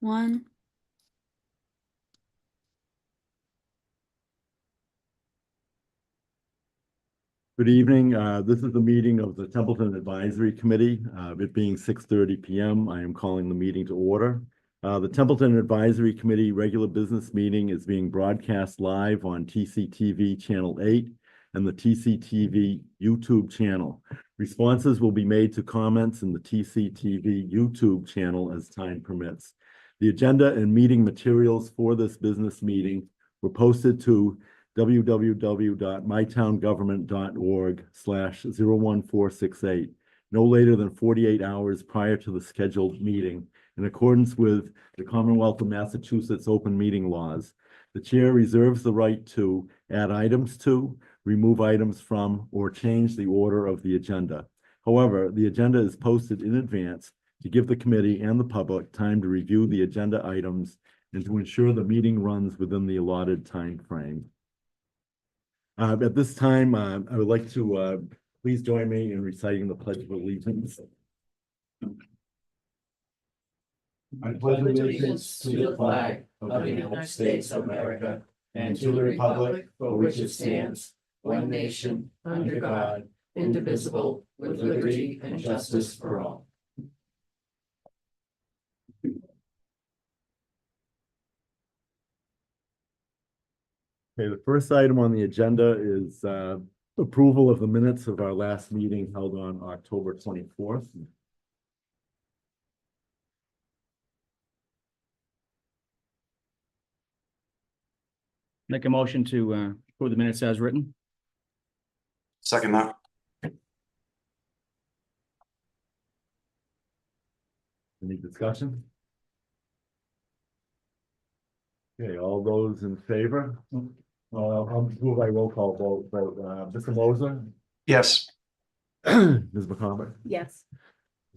1. Good evening. This is the meeting of the Templeton Advisory Committee. It being 6:30 p.m., I am calling the meeting to order. The Templeton Advisory Committee regular business meeting is being broadcast live on TCTV Channel 8 and the TCTV YouTube channel. Responses will be made to comments in the TCTV YouTube channel as time permits. The agenda and meeting materials for this business meeting were posted to www.mytowngovernment.org/01468 no later than 48 hours prior to the scheduled meeting in accordance with the Commonwealth of Massachusetts open meeting laws. The chair reserves the right to add items to, remove items from, or change the order of the agenda. However, the agenda is posted in advance to give the committee and the public time to review the agenda items and to ensure the meeting runs within the allotted time frame. At this time, I would like to please join me in reciting the Pledge of Allegiance. I pledge allegiance to the flag of the United States of America and to the republic for which it stands, one nation, under God, indivisible, with liberty and justice for all. Okay, the first item on the agenda is approval of the minutes of our last meeting held on October 24th. Make a motion to approve the minutes as written. Second that. Any discussion? Okay, all those in favor? I'll move by roll call vote. Mr. Moser? Yes. Ms. McCormick? Yes.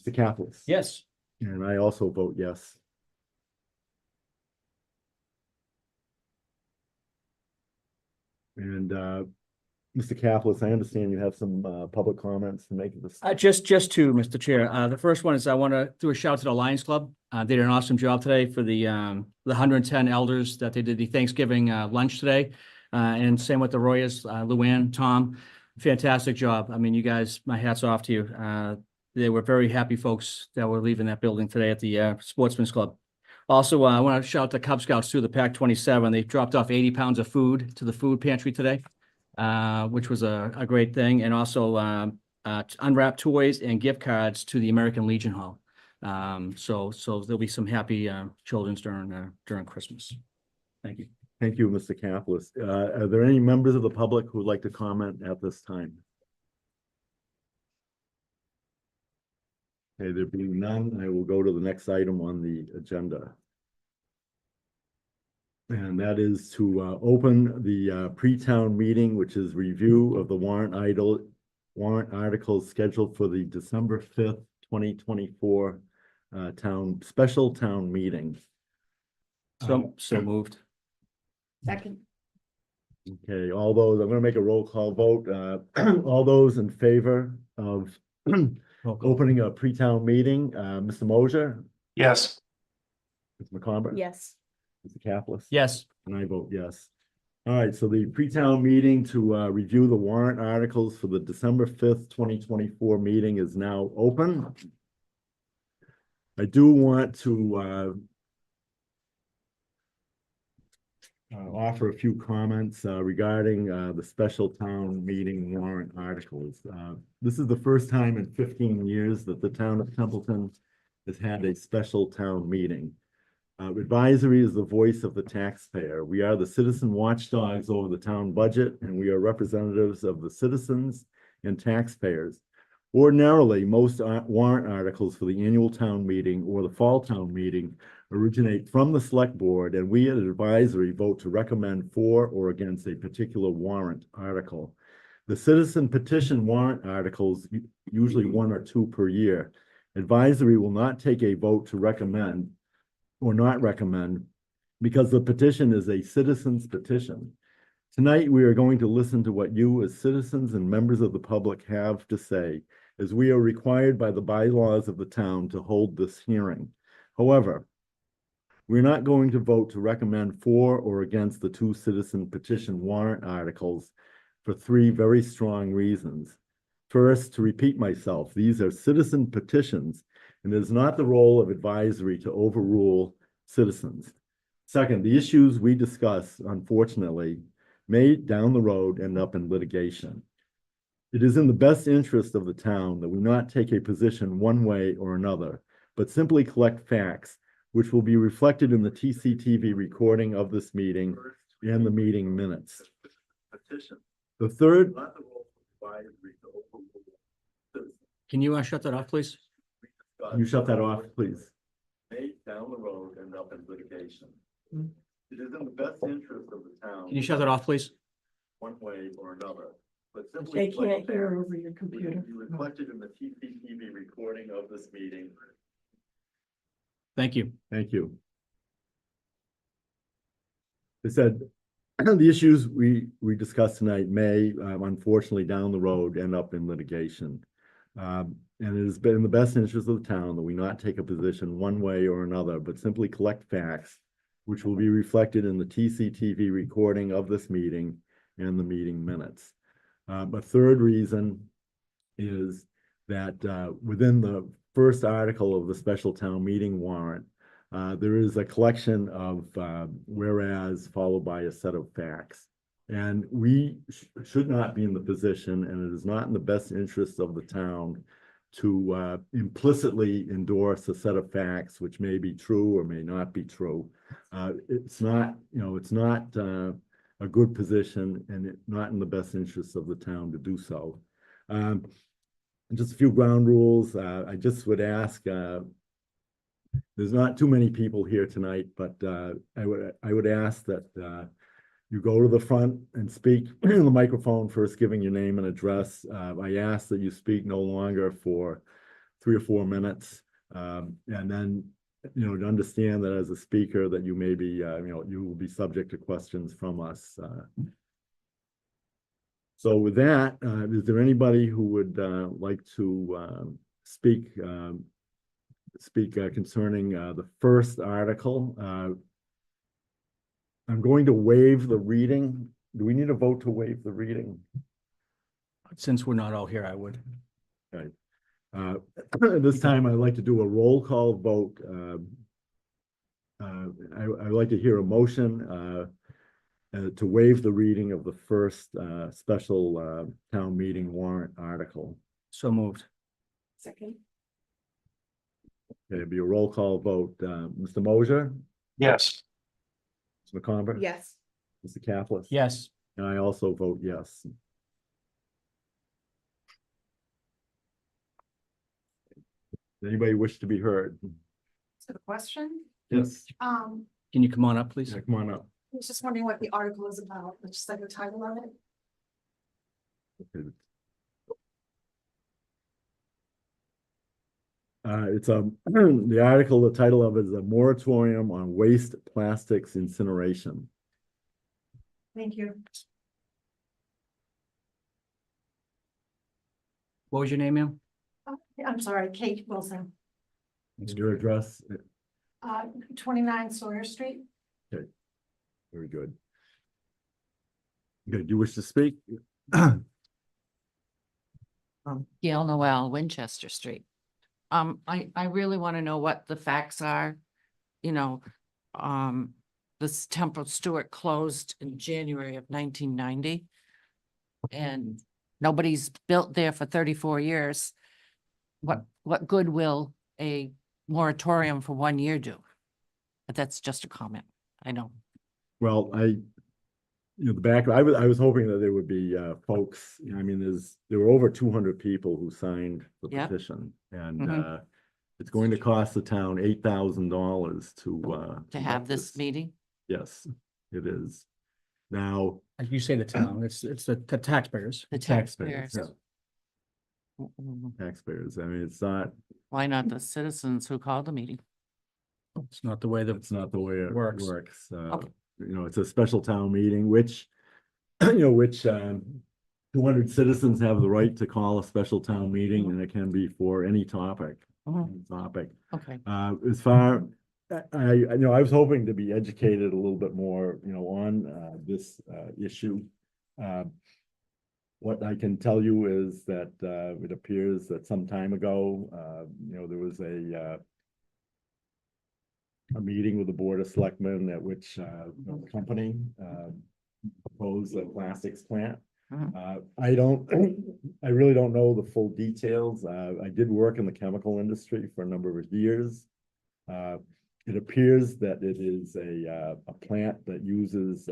Mr. Kaplis? Yes. And I also vote yes. And Mr. Kaplis, I understand you have some public comments to make this. Just two, Mr. Chair. The first one is I want to do a shout out to the Lions Club. They did an awesome job today for the 110 elders that they did the Thanksgiving lunch today. And same with the Royals, Luann, Tom, fantastic job. I mean, you guys, my hat's off to you. They were very happy folks that were leaving that building today at the Sportsman's Club. Also, I want to shout out to Cub Scouts too, the Pack 27. They dropped off 80 pounds of food to the food pantry today, which was a great thing. And also unwrapped toys and gift cards to the American Legion Hall. So there'll be some happy children's during Christmas. Thank you. Thank you, Mr. Kaplis. Are there any members of the public who would like to comment at this time? Okay, there being none, I will go to the next item on the agenda. And that is to open the pre-town meeting, which is review of the warrant articles scheduled for the December 5th, 2024 special town meeting. So moved. Second. Okay, all those, I'm going to make a roll call vote. All those in favor of opening a pre-town meeting, Mr. Mosier? Yes. Ms. McComber? Yes. Mr. Kaplis? Yes. And I vote yes. All right, so the pre-town meeting to review the warrant articles for the December 5th, 2024 meeting is now open. I do want to offer a few comments regarding the special town meeting warrant articles. This is the first time in 15 years that the town of Templeton has had a special town meeting. Advisory is the voice of the taxpayer. We are the citizen watchdogs over the town budget, and we are representatives of the citizens and taxpayers. Ordinarily, most warrant articles for the annual town meeting or the fall town meeting originate from the select board, and we at advisory vote to recommend for or against a particular warrant article. The citizen petition warrant articles, usually 1 or 2 per year. Advisory will not take a vote to recommend or not recommend because the petition is a citizen's petition. Tonight, we are going to listen to what you as citizens and members of the public have to say, as we are required by the bylaws of the town to hold this hearing. However, We're not going to vote to recommend for or against the two citizen petition warrant articles for three very strong reasons. First, to repeat myself, these are citizen petitions, and it is not the role of advisory to overrule citizens. Second, the issues we discuss, unfortunately, may down the road end up in litigation. It is in the best interest of the town that we not take a position one way or another, but simply collect facts, which will be reflected in the TCTV recording of this meeting and the meeting minutes. The third. Can you shut that off, please? You shut that off, please. May down the road end up in litigation. It is in the best interest of the town. Can you shut that off, please? One way or another, but simply. They can't collect hear facts, over your which computer. will be reflected in the TCTV recording of this meeting. Thank you. Thank you. I said, the issues we discussed tonight may, unfortunately, down the road end up in litigation. And it has been in the best interest of the town that we not take a position one way or another, but simply collect facts, which will be reflected in the TCTV recording of this meeting and the meeting minutes. A third reason is that within the first article of the special town meeting warrant, there is a collection of whereas followed by a set of facts. And we should not be in the position, and it is not in the best interest of the town to implicitly endorse a set of facts, which may be true or may not be true. It's not, it's not a good position, and it's not in the best interest of the town to do so. Just a few ground rules. I just would ask, there's not too many people here tonight, but I would ask that you go to the front and speak in the microphone, first giving your name and address. I ask that you speak no longer for 3 or 4 minutes. And then, to understand that as a speaker that you may be, you will be subject to questions from us. So with that, is there anybody who would like to speak concerning the first article? I'm going to waive the reading. Do we need a vote to waive the reading? Since we're not all here, I would. Okay. This time I'd like to do a roll call vote. I'd like to hear a motion to waive the reading of the first special town meeting warrant article. So moved. Second. It'd be a roll call vote. Mr. Mosier, Yes. Ms. McComber? Yes. Mr. Kaplan? Yes. And I also vote yes. Does anybody wish to be heard? So the question, Yes. I Can you come on up, please? Yeah, come on up. was just wondering what the article is about, just like the title of it. Okay. It's the article, the title of it is a moratorium on waste plastics incineration. Thank you. What was your name, ma'am? I'm sorry, Kate Wilson, Is your address? 29 Sawyer Street. Very good. Good. Do you wish to speak? Gail Noel, Winchester Street. I really want to know what the facts are. This Temple Stewart closed in January of 1990. And nobody's built there for 34 years. What good will a moratorium for 1 year do? But that's just a comment. I know. Well, the back, I was hoping that there would be folks, I mean, there were over 200 people who signed the Yep. petition. And Mhm. it's going to cost the town $8,000 to To have this meeting. Yes, it is. Now, As you say, the town, it's the taxpayers. The taxpayers, taxpayers. Mm, taxpayers, I mean, it's not, Why not the citizens who called the meeting? It's not the way that it's not the way it Works. works. Okay. It's a special town meeting, which, which 200 citizens have the right to call a special town meeting, and it can be for any topic. Mhm. Topic. Okay. As far I was hoping to be educated a little bit more, on this issue. What I can tell you is that it appears that some time ago, there was a meeting with the Board of Selectmen at which the company proposed a plastics plant. I really don't know the full details. I did work in the chemical industry for a number of years. It appears that it is a plant that uses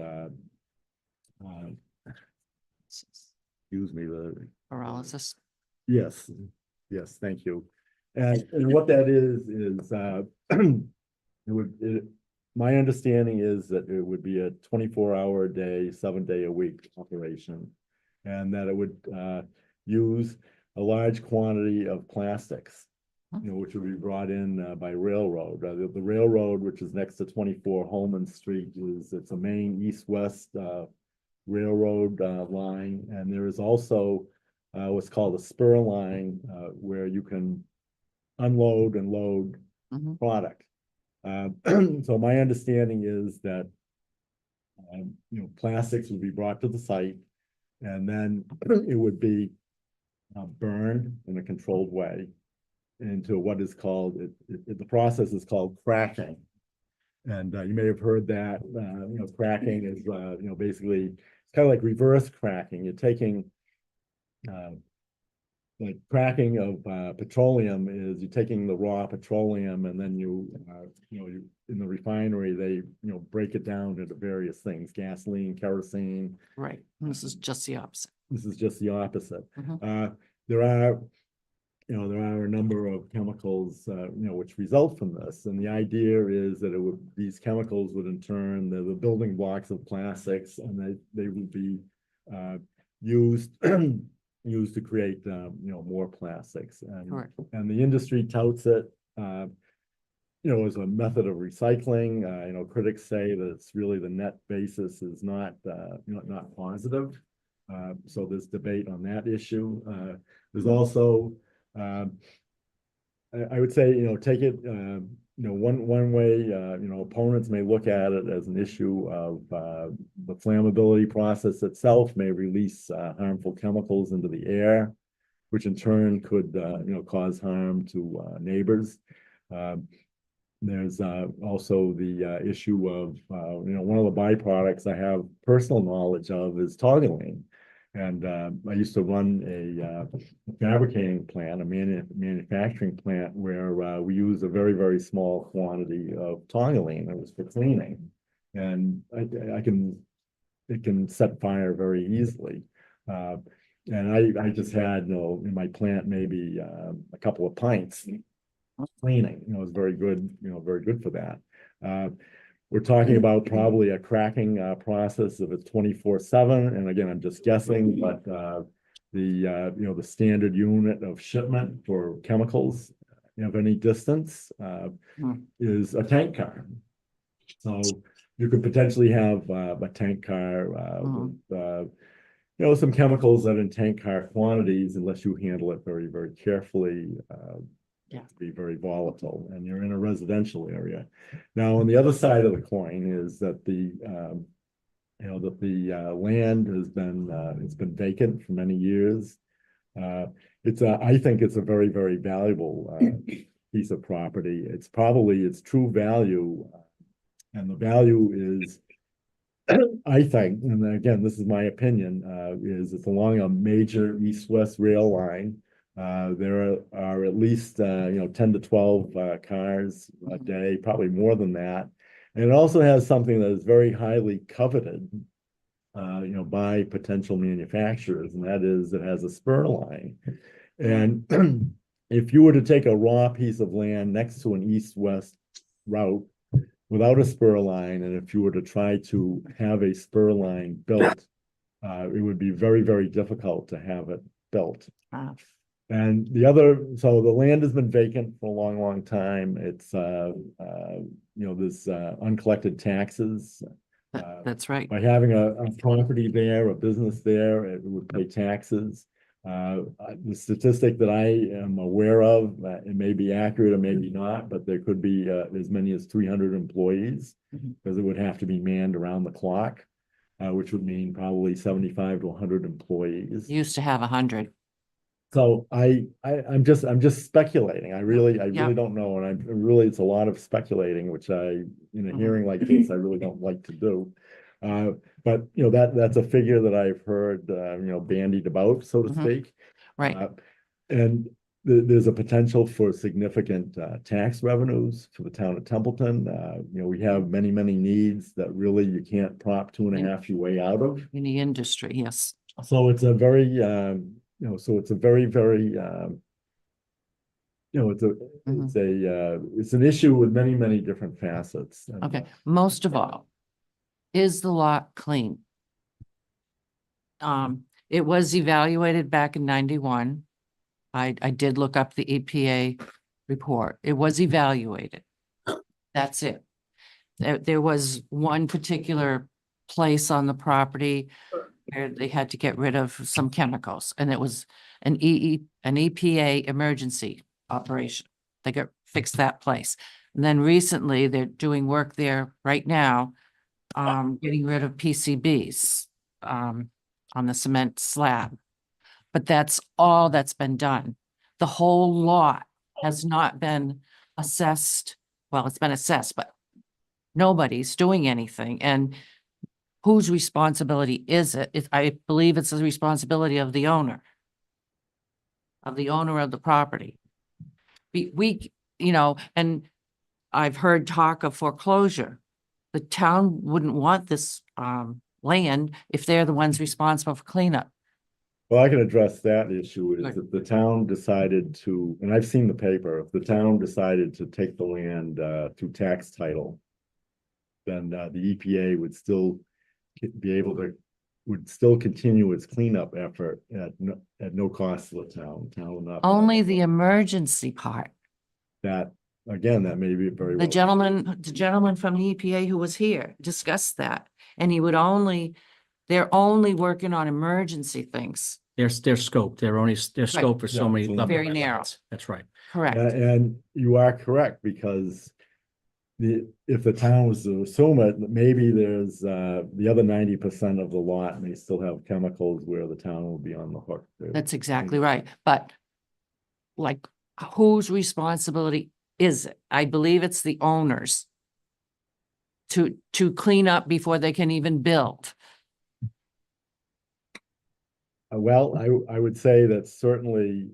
excuse me, Paralysis. yes, thank you. And what that is my understanding is that it would be a 24-hour a day, 7-day a week operation. And that it would use a large quantity of plastics, which would be brought in by railroad. The railroad, which is next to 24 Holman Street, it's a main east-west railroad line. And there is also what's called a spur line where you can unload and load product. So my understanding is that plastics would be brought to the site, and then it would be burned in a controlled way into what is called, the process is called cracking. And you may have heard that, cracking is, basically, it's kind of like reverse cracking. You're taking, like cracking of petroleum is you're taking the raw petroleum and then you in the refinery, they, break it down into various things, gasoline, kerosene. Right. This is just the opposite. This is just the opposite. There are a number of chemicals, which result from this. And the idea is that these chemicals would in turn, the building blocks of plastics, and they would be used used to create, more plastics. And the industry touts it, as a method of recycling. Critics say that it's really the net basis is not positive. So there's debate on that issue. There's also, I would say, take it, one way, opponents may look at it as an issue of the flammability process itself may release harmful chemicals into the air, which in turn could, cause harm to neighbors. There's also the issue of, one of the byproducts I have personal knowledge of is toluene. And I used to run a fabricating plant, a manufacturing plant where we use a very, very small quantity of toluene. It was for cleaning. And it can set fire very easily. And I just had, in my plant, maybe a couple of pints cleaning. It was very good, very good for that. We're talking about probably a cracking process of a 24/7. And again, I'm just guessing, but the standard unit of shipment for chemicals of any distance is a tank car. So you could potentially have a tank car with some chemicals that in tank car quantities, unless you handle it very, very carefully, be very volatile, and you're in a residential area. Now, on the other side of the coin is that the land has been it's been vacant for many years. I think it's a very, very valuable piece of property. It's probably its true value, and the value is, I think, and again, this is my opinion, is it's along a major east-west rail line. There are at least 10 to 12 cars a day, probably more than that. And it also has something that is very highly coveted, by potential manufacturers, and that is it has a spur line. And if you were to take a raw piece of land next to an east-west route without a spur line, and if you were to try to have a spur line built, it would be very, very difficult to have it built. And so the land has been vacant for a long, long time. It's, there's uncollected taxes. That's right. By having a property there, a business there, it would pay taxes. The statistic that I am aware of, it may be accurate or maybe not, but there could be as many as 300 employees Mhm. because it would have to be manned around the clock, which would mean probably 75 to 100 employees. Used to have 100. So I'm just speculating. I really Yeah. don't know. And it's a lot of speculating, which in a Mhm. hearing like this, I really don't like to do. But that's a figure that I've heard, bandied about, so to Mhm. speak. Right. And there's a potential for significant, tax revenues for the town of Templeton. We have many, many needs that really you can't prop two and a half your way out of. In the industry, yes. So it's a very, it's a very, very, it's an issue with many, many different facets. And, Okay, most of all, is the lot clean? It was evaluated back in 91. I did look up the EPA report. It was evaluated. That's it. There was one particular place on the property where they had to get rid of some chemicals, and it was an EPA emergency operation. They fixed that place. And then recently, they're doing work there right now, getting rid of PCBs, on the cement slab. But that's all that's been done. The whole lot has not been assessed. Well, it's been assessed, but nobody's doing anything. And whose responsibility is it? I believe it's the responsibility of the owner. Of the owner of the property. And I've heard talk of foreclosure. The town wouldn't want this land if they're the ones responsible for cleanup. well, I can address that issue is Good. if the town decided to, and I've seen the paper, if the town decided to take the land, through tax title, then, the EPA would still would still continue its cleanup effort at no cost to the town. The town will not. Only the emergency part. That, again, that may be very The well. gentleman from the EPA who was here discussed that, and they're only working on emergency things. Their scope, their scope for so Yeah, many. it's level very narrow. lots. That's right. Correct. And you are correct, because if the town was to assume it, maybe there's, the other 90% of the lot may still have chemicals where the town will be on the hook. That's exactly right. But like, whose responsibility is it? I believe it's the owners to clean up before they can even build. Well, I would say that certainly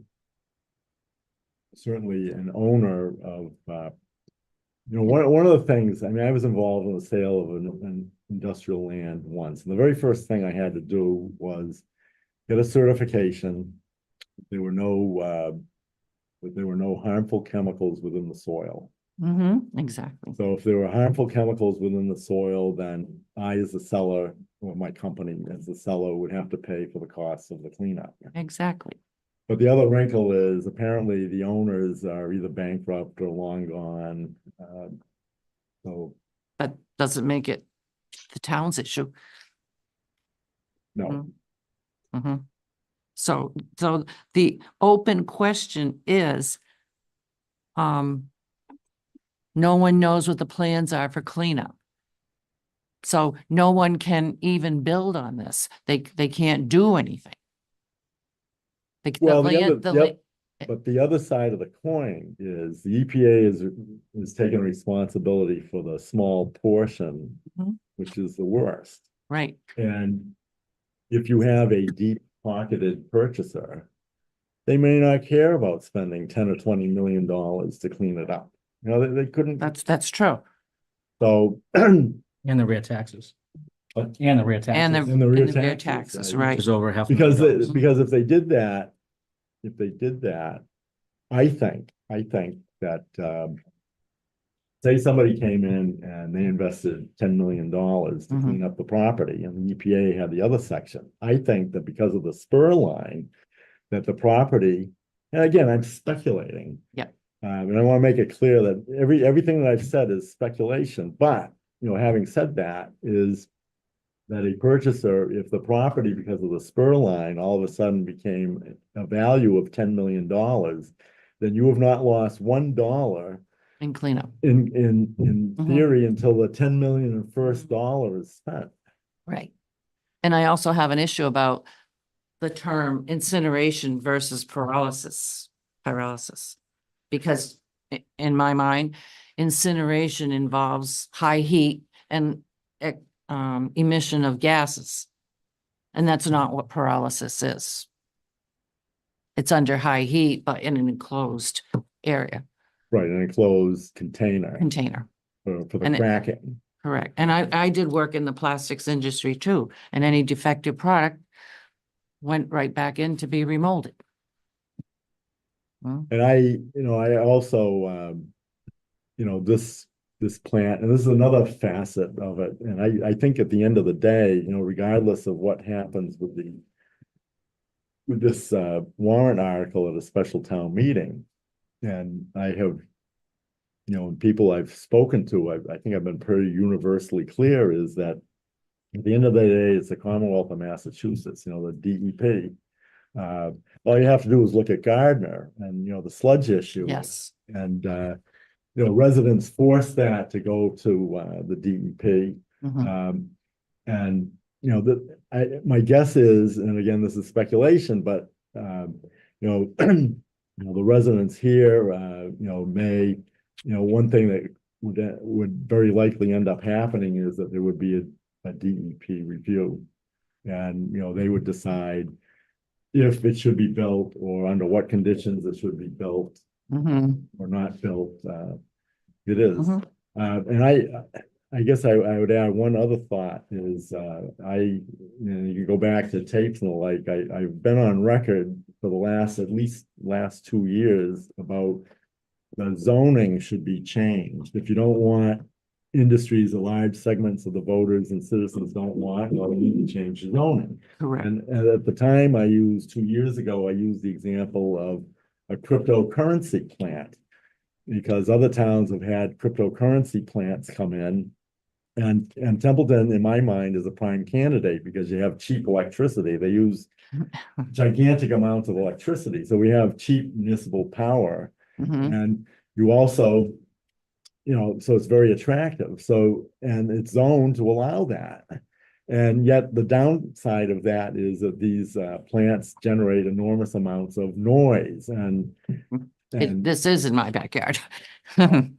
an owner of, one of the things, I mean, I was involved in the sale of an industrial land once. And the very first thing I had to do was get a certification. There were no harmful chemicals within the soil. Exactly. So if there were harmful chemicals within the soil, then I, as the seller, or my company as the seller, would have to pay for the costs of the cleanup. Exactly. But the other wrinkle is apparently the owners are either bankrupt or long gone. So, But doesn't make it the town's issue. no, Mhm. So the open question is, no one knows what the plans are for cleanup. So no one can even build on this. They can't do anything. Well, but the other side of the coin is the EPA is taking responsibility for the small portion, Mhm. which is the worst. Right. And if you have a deep-pocketed purchaser, they may not care about spending 10 or $20 million to clean it up. They couldn't. That's true. So. And the rear taxes. What? And the rear taxes. And And the rear the rear taxes, taxes, right. right. Is over half. Because $1,000,000. because if they did that, I think that, say somebody came in and they invested $10 million to Mhm. clean up the property, and the EPA had the other section. I think that because of the spur line, that the property, and again, I'm speculating. Yeah. And I want to make it clear that everything that I've said is speculation, but, having said that, is that a purchaser, if the property, because of the spur line, all of a sudden became a value of $10 million, then you have not lost $1 And cleanup, in Mhm. theory until the 10 million in first dollar is spent. right. And I also have an issue about the term incineration versus pyrolysis. Because in my mind, incineration involves high heat and emission of gases. And that's not what pyrolysis is. It's under high heat, but in an enclosed area, Right, an enclosed container container. for the And it- cracking. Correct. And I did work in the plastics industry too, and any defective product went right back in to be remolded. Well, And I also, this plant, and this is another facet of it. And I think at the end of the day, regardless of what happens with this warrant article at a special town meeting, and I have, people I've spoken to, I think I've been pretty universally clear is that at the end of the day, it's the Commonwealth of Massachusetts, the DEP. All you have to do is look at Gardner and, the sludge issue. yes. And, residents force that to go to the DEP. Mhm. And, my guess is, and again, this is speculation, but, the residents here, may, one thing that would very likely end up happening is that there would be a DEP review. And, they would decide if it should be built or under what conditions it should be built Mhm. or not built. It is. Mhm. And I guess I would add one other thought is, you go back to tapes and the like, I've been on record for at least last 2 years about the zoning should be changed. If you don't want industries or large segments of the voters and citizens don't want, well, we need to change the zoning. Correct. And at the time 2 years ago, I used the example of a cryptocurrency plant. Because other towns have had cryptocurrency plants come in. And Templeton, in my mind, is a prime candidate because you have cheap electricity. They use gigantic amounts of electricity. So we have cheap municipal power. Mhm. And you also, so it's very attractive. So, and it's zoned to allow that. And yet the downside of that is that these plants generate enormous amounts of noise and This is in my backyard. yeah,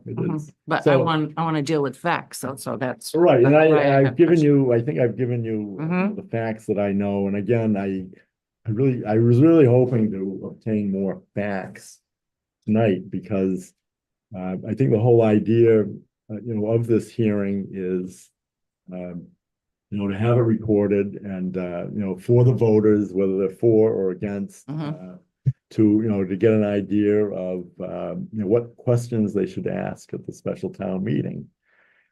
it Mhm. is. But I So- want to deal with facts, so that's. Right, and that's why I I've have given questions. you, I think I've given you Mhm. the facts that I know, and again, I was really hoping to obtain more facts tonight, because I think the whole idea, of this hearing is, to have it recorded and, for the voters, whether they're for or against, to get an idea of, what questions they should ask at the special town meeting.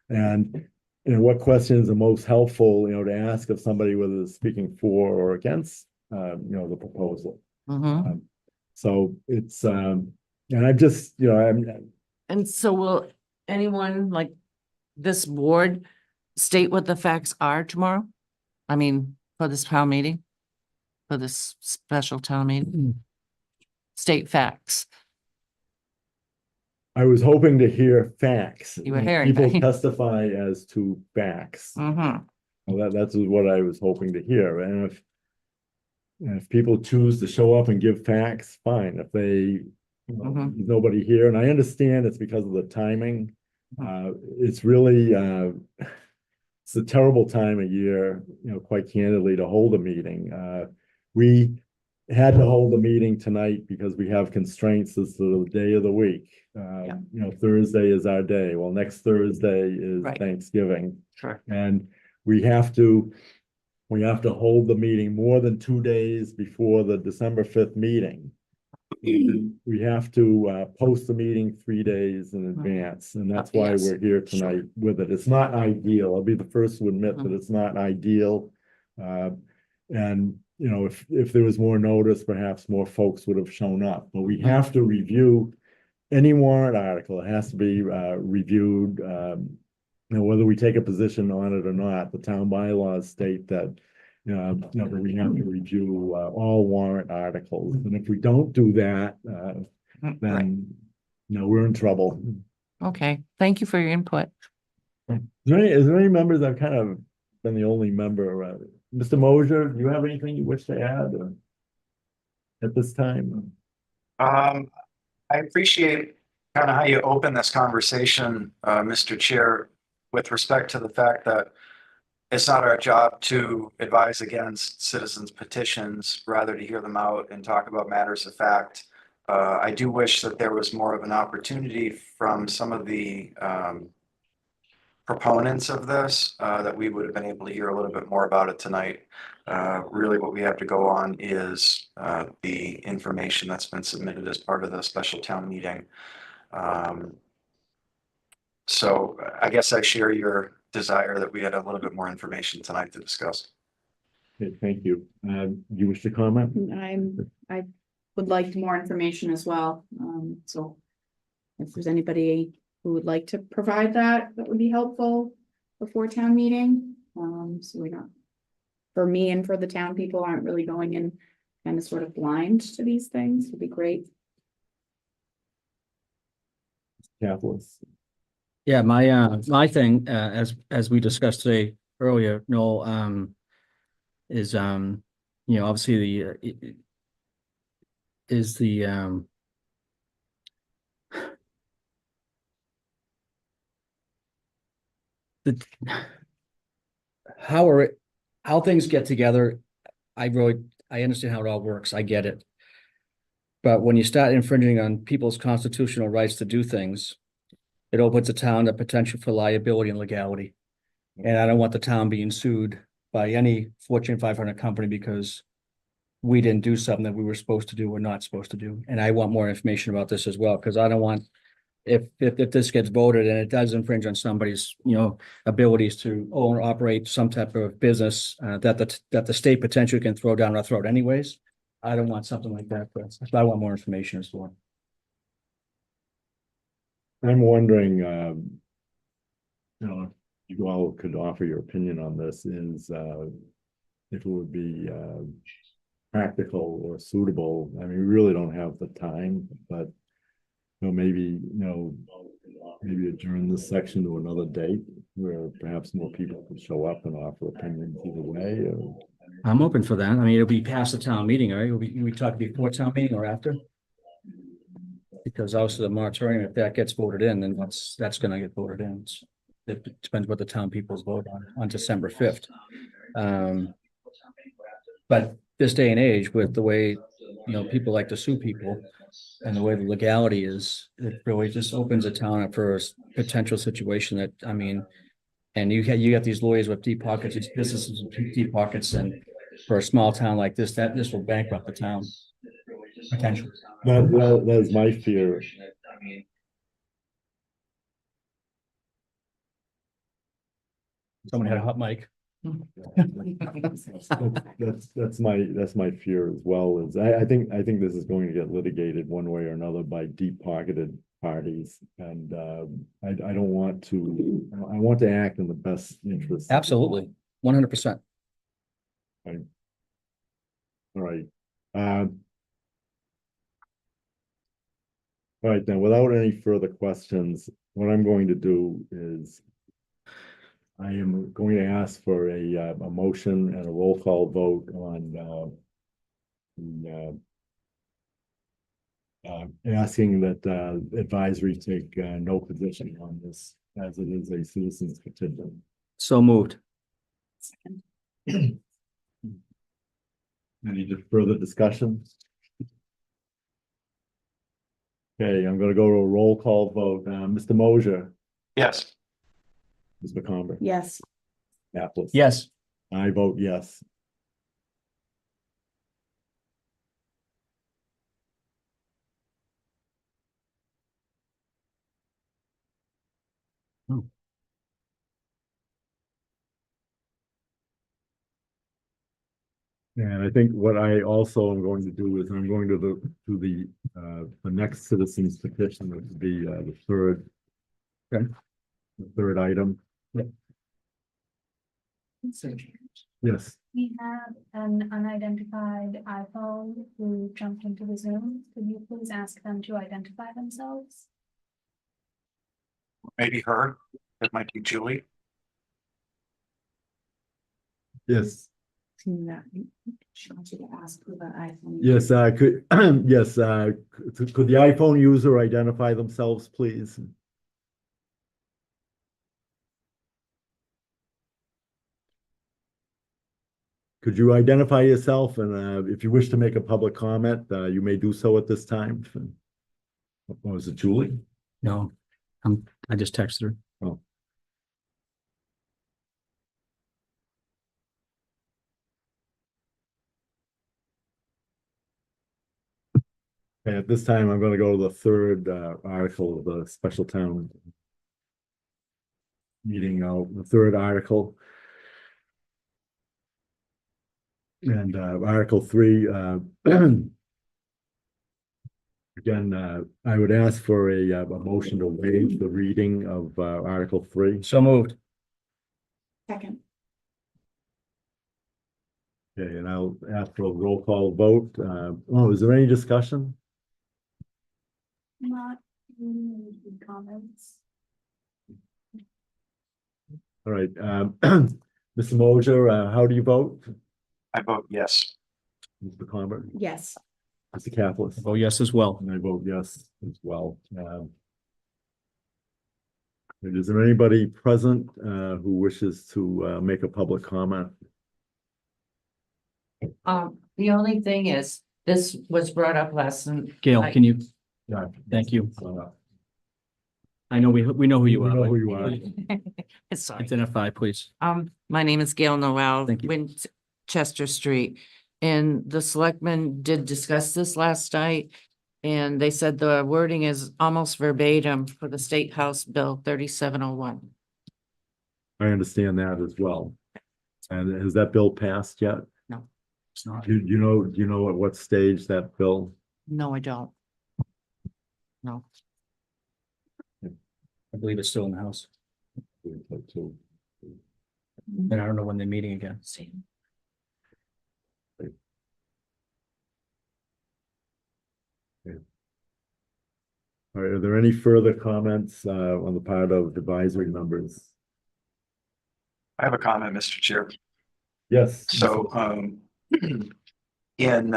And, what questions are most helpful, to ask of somebody, whether they're speaking for or against, the proposal. Mhm. So it's, and I'm just, And so will anyone like this board state what the facts are tomorrow? I mean, for this town meeting? For this special town meeting? State facts. I was hoping to hear facts. You were hearing People facts. testify as to facts. Mhm. Well, that's what I was hoping to hear. And if people choose to show up and give facts, fine. If they, Mhm. there's nobody here, and I understand it's because of the timing. It's really, it's a terrible time of year, quite candidly, to hold a meeting. We had to hold the meeting tonight because we have constraints as to the day of the week. Thursday is our day. Well, next Thursday is Right. Thanksgiving. Sure. And we have to hold the meeting more than 2 days before the December 5th meeting. We have to post the meeting 3 days in advance, and that's why Yes. we're here tonight with it. It's not ideal. I'll be the first to admit that it's not ideal. And, if there was more notice, perhaps more folks would have shown up. But we have to review any warrant article. It has to be reviewed whether we take a position on it or not, the town bylaws state that, that we have to review, all warrant articles. And if we don't do that, Right. then, we're in trouble. Okay, thank you for your input. Is there any members? I've kind of been the only member. Mr. Mosier, do you have anything you wish to add at this time? I appreciate kind of how you open this conversation, Mr. Chair, with respect to the fact that it's not our job to advise against citizens' petitions, rather to hear them out and talk about matters of fact. I do wish that there was more of an opportunity from some of the proponents of this, that we would have been able to hear a little bit more about it tonight. Really what we have to go on is the information that's been submitted as part of the special town meeting. So I guess I share your desire that we had a little bit more information tonight to discuss. Okay, thank you. You wish to comment? I would like more information as well. So if there's anybody who would like to provide that, that would be helpful before town meeting. So we're not, for me and for the town people aren't really going in kind of sort of blind to these things would be great. Catholics. Yeah, my thing, as we discussed today earlier, Noel, is, obviously how things get together. I understand how it all works. I get it. But when you start infringing on people's constitutional rights to do things, it opens the town to potential for liability and legality. And I don't want the town being sued by any Fortune 500 company because we didn't do something that we were supposed to do or not supposed to do. And I want more information about this as well, because I don't want, if this gets voted and it does infringe on somebody's, abilities to own or operate some type of business, that the state potentially can throw down our throat anyways. I don't want something like that, but I want more information as well. I'm wondering, you all could offer your opinion on this is, if it would be, practical or suitable. I mean, we really don't have the time, but, maybe adjourn this section to another date where perhaps more people could show up and offer opinions either way. Or... I'm open for that. I mean, it'll be past the town meeting, right? We talk before town meeting or after? Because also the moratorium, if that gets voted in, then that's gonna get voted in. It depends what the town people's vote on December 5th. But this day and age, with the way, people like to sue people and the way the legality is, it really just opens a town up for a potential situation that, I mean, and you got these lawyers with deep pockets, these businesses with deep pockets, and for a small town like this, this will bankrupt the town. Potentially. That is my fear. Someone had a hot mic. That's my fear as well. Is I think this is going to get litigated one way or another by deep-pocketed parties, and I don't want to. I want to act in the best interest. Absolutely, 100%. All right. All right, then, without any further questions, what I'm going to do is I am going to ask for a motion and a roll call vote on asking that advisory take no position on this as it is a citizen's petition. So moved. Any further discussion? Okay, I'm gonna go to a roll call vote. Mr. Mosier, Yes. Ms. McComber, Yes. Apples. Yes. I vote yes. And I think what I also am going to do is I'm going to the next citizens petition, which would be the third. Okay. The third item. Yes. We have an unidentified iPhone who jumped into the Zoom. Could you please ask them to identify themselves? Maybe her, it might be Julie. Yes. See that? She wants you to ask for the iPhone. Yes, could, yes, could the iPhone user identify themselves, please? Could you identify yourself, and if you wish to make a public comment, you may do so at this time. Was it Julie? No, I just texted her. Oh. Okay, at this time, I'm going to go to the third article of the special town meeting, the third article. And Article 3, again, I would ask for a motion to waive the reading of Article 3. So moved. Second. Okay, and I'll ask for a roll call vote. Is there any discussion? Not really comments. All right, Mr. Moser, how do you vote? I vote yes. Mr. Convert, Yes. Mr. Caplis? Oh, yes, as well. And I vote yes as well. Is there anybody present who wishes to make a public comment? The only thing is, this was brought up last night. Gail, can you, Yeah. thank you. I know we know who you We are. know but who you are. Sorry. Identify, please. My name is Gail Noel, Thank you. Winchester Street. And the selectmen did discuss this last night. And they said the wording is almost verbatim for the State House Bill 3701. I understand that as well. And has that bill passed yet? No. It's not. Do you know at what stage that bill? No, I don't. No. I believe it's still in the house. And I don't know when they're meeting again. All right, are there any further comments on the part of advisory members? I have a comment, Mr. Chair. Yes. So, in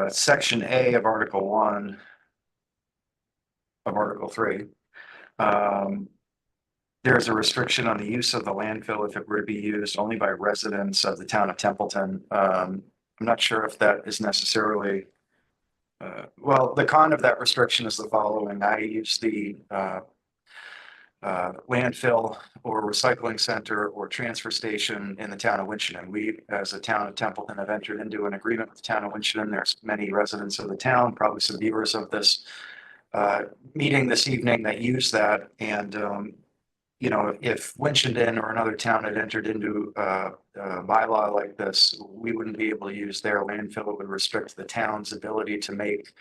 section A of Article 1 of Article 3, there's a restriction on the use of the landfill if it were to be used only by residents of the town of Templeton. I'm not sure if that is necessarily, well, the con of that restriction is the following. I use the landfill or recycling center or transfer station in the town of Winchendon. We, as a town of Templeton, have entered into an agreement with the town of Winchendon. There's many residents of the town, probably some viewers of this meeting this evening that use that. And, you know, if Winchendon or another town had entered into a bylaw like this, we wouldn't be able to use their landfill. It would restrict the town's ability to make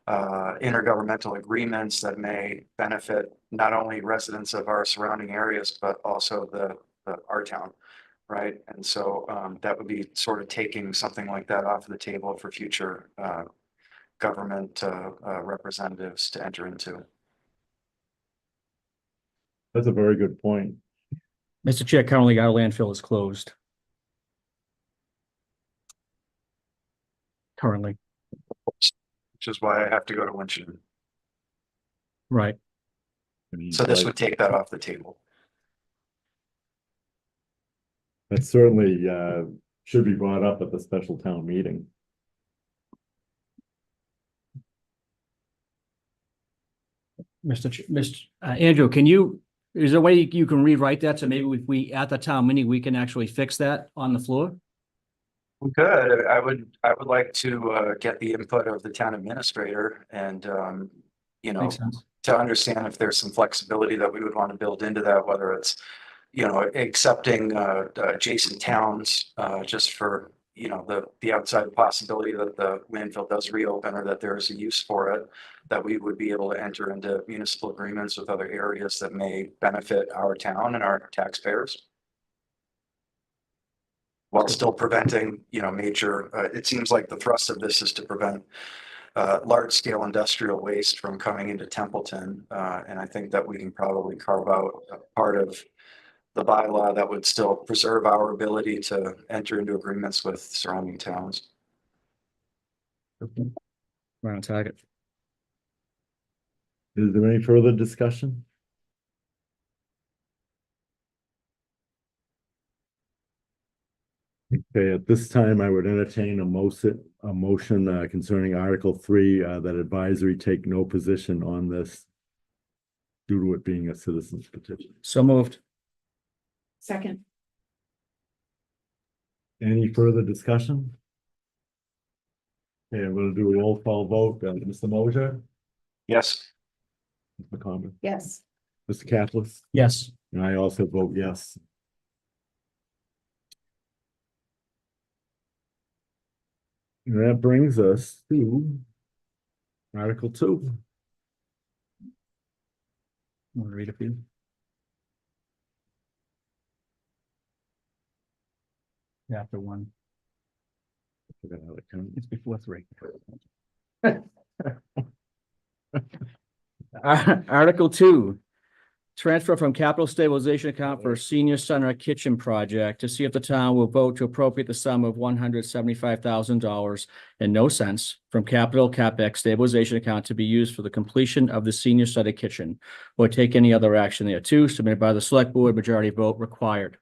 intergovernmental agreements that may benefit not only residents of our surrounding areas, but also our town, right? And so that would be sort of taking something like that off the table for future government representatives to enter into. That's a very good point. Mr. Chair, currently our landfill is closed. Currently, Which is why I have to go to Winchendon. right. So this would take that off the table. That certainly should be brought up at the special town meeting. Andrew, is there a way you can rewrite that? So maybe if we, at the town meeting, we can actually fix that on the floor? We could. I would like to get the input of the town administrator and, you know, Makes sense. to understand if there's some flexibility that we would want to build into that, whether it's, you know, accepting adjacent towns just for you know, the outside possibility that the landfill does reopen or that there is a use for it, that we would be able to enter into municipal agreements with other areas that may benefit our town and our taxpayers. While still preventing, you know, major, it seems like the thrust of this is to prevent large scale industrial waste from coming into Templeton. And I think that we can probably carve out a part of the bylaw that would still preserve our ability to enter into agreements with surrounding towns. Right on target. Is there any further discussion? Okay, at this time, I would entertain a motion concerning Article 3, that advisory take no position on this due to it being a citizen's petition. So moved. Second, Any further discussion? Okay, I'm gonna do a roll call vote. Mr. Moser, Yes. Mr. McCombs, yes. Mr. Capless, Yes. and I also vote yes. And that brings us to Article 2. Want to read a few? After one. Forgot how it counts. It's before 3. Article 2. Transfer from capital stabilization account for senior center kitchen project to see if the town will vote to appropriate the sum of $175,000 and no cents from capital capex stabilization account to be used for the completion of the senior center kitchen or take any other action thereto submitted by the select board, majority vote required.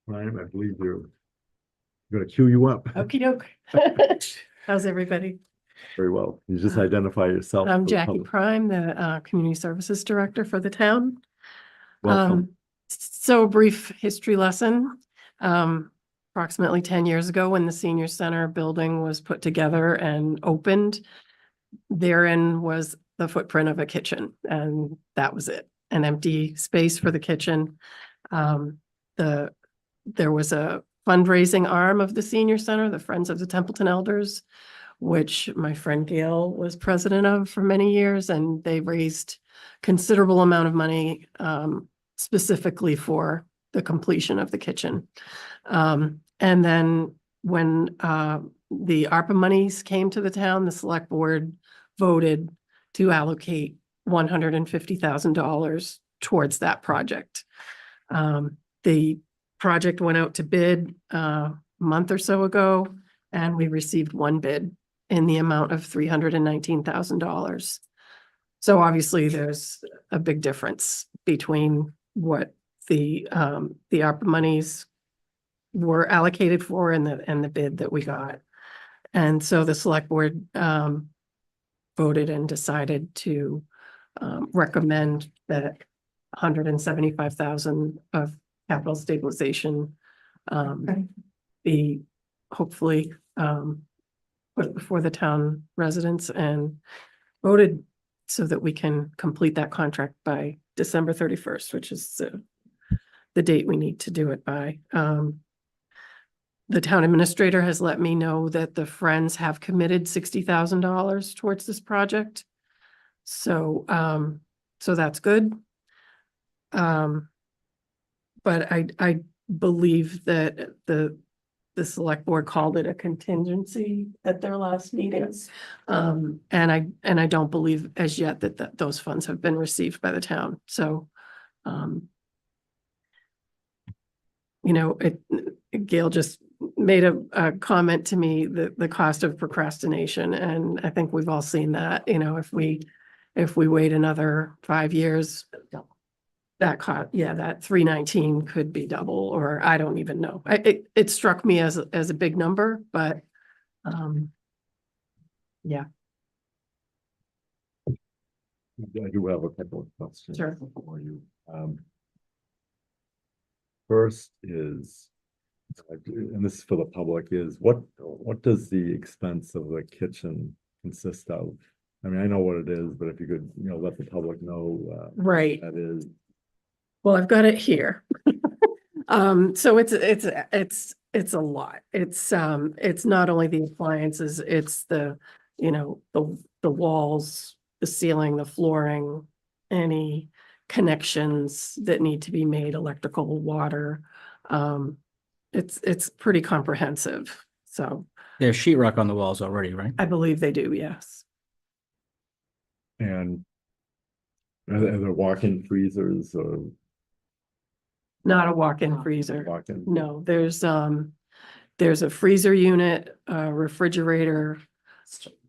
Ryan, I believe you're gonna queue you up Okey doke. How's everybody? very well. You just identify yourself. I'm for the Jackie public. Prime, the Community Services Director for the town. Welcome. So a brief history lesson. Approximately 10 years ago, when the senior center building was put together and opened, therein was the footprint of a kitchen, and that was it, an empty space for the kitchen. There was a fundraising arm of the senior center, the Friends of the Templeton Elders, which my friend Gail was president of for many years, and they raised considerable amount of money specifically for the completion of the kitchen. And then when the ARPA monies came to the town, the select board voted to allocate $150,000 towards that project. The project went out to bid a month or so ago, and we received one bid in the amount of $319,000. So obviously there's a big difference between what the ARPA monies were allocated for and the bid that we got. And so the select board voted and decided to recommend that $175,000 of capital stabilization be hopefully put before the town residents and voted so that we can complete that contract by December 31st, which is the date we need to do it by. The town administrator has let me know that the Friends have committed $60,000 towards this project. So, so that's good. But I believe that the select board called it a contingency at their last meetings. And I don't believe as yet that those funds have been received by the town. So, you know, Gail just made a comment to me that the cost of procrastination, and I think we've all seen that, you know, if we wait another 5 years, that that 319 could be double, or I don't even know. It struck me as a big number, but yeah. I do have a couple of questions Sure. for you. First is, and this is for the public, is what does the expense of the kitchen consist of? I mean, I know what it is, but if you could, you know, let the public know Right. that is. Well, I've got it here. So it's a lot. It's not only the appliances, it's the, you know, the walls, the ceiling, the flooring, any connections that need to be made, electrical, water. It's pretty comprehensive. So There's sheetrock on the walls already, right? I believe they do, yes. And are there walk-in freezers or Not a walk-in freezer. walk-in? No, there's a freezer unit, a refrigerator,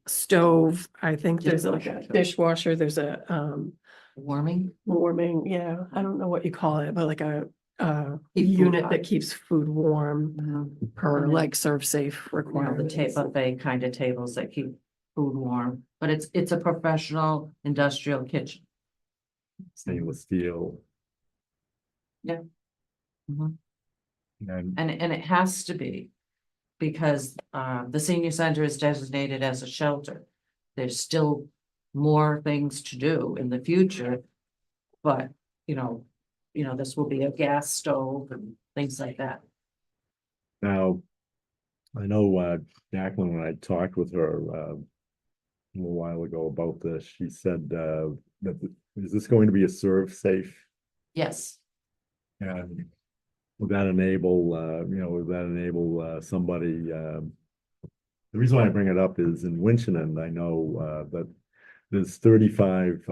stove. I think there's like a dishwasher. There's a, Warming? warming, yeah, I don't know what you call it, but like a Keep food unit hot. that keeps food warm per And then, like serve safe You know, the requirements. buffet kind of tables that keep food warm, but it's a professional industrial kitchen. Stainless steel. Mhm. And And it has to be, because the senior center is designated as a shelter. There's still more things to do in the future. But, this will be a gas stove and things like that. now, I know Jacqueline, when I talked with her a little while ago about this, she said is this going to be a serve safe? Yes, And would that enable, somebody, the reason why I bring it up is in Winchendon, I know that there's 35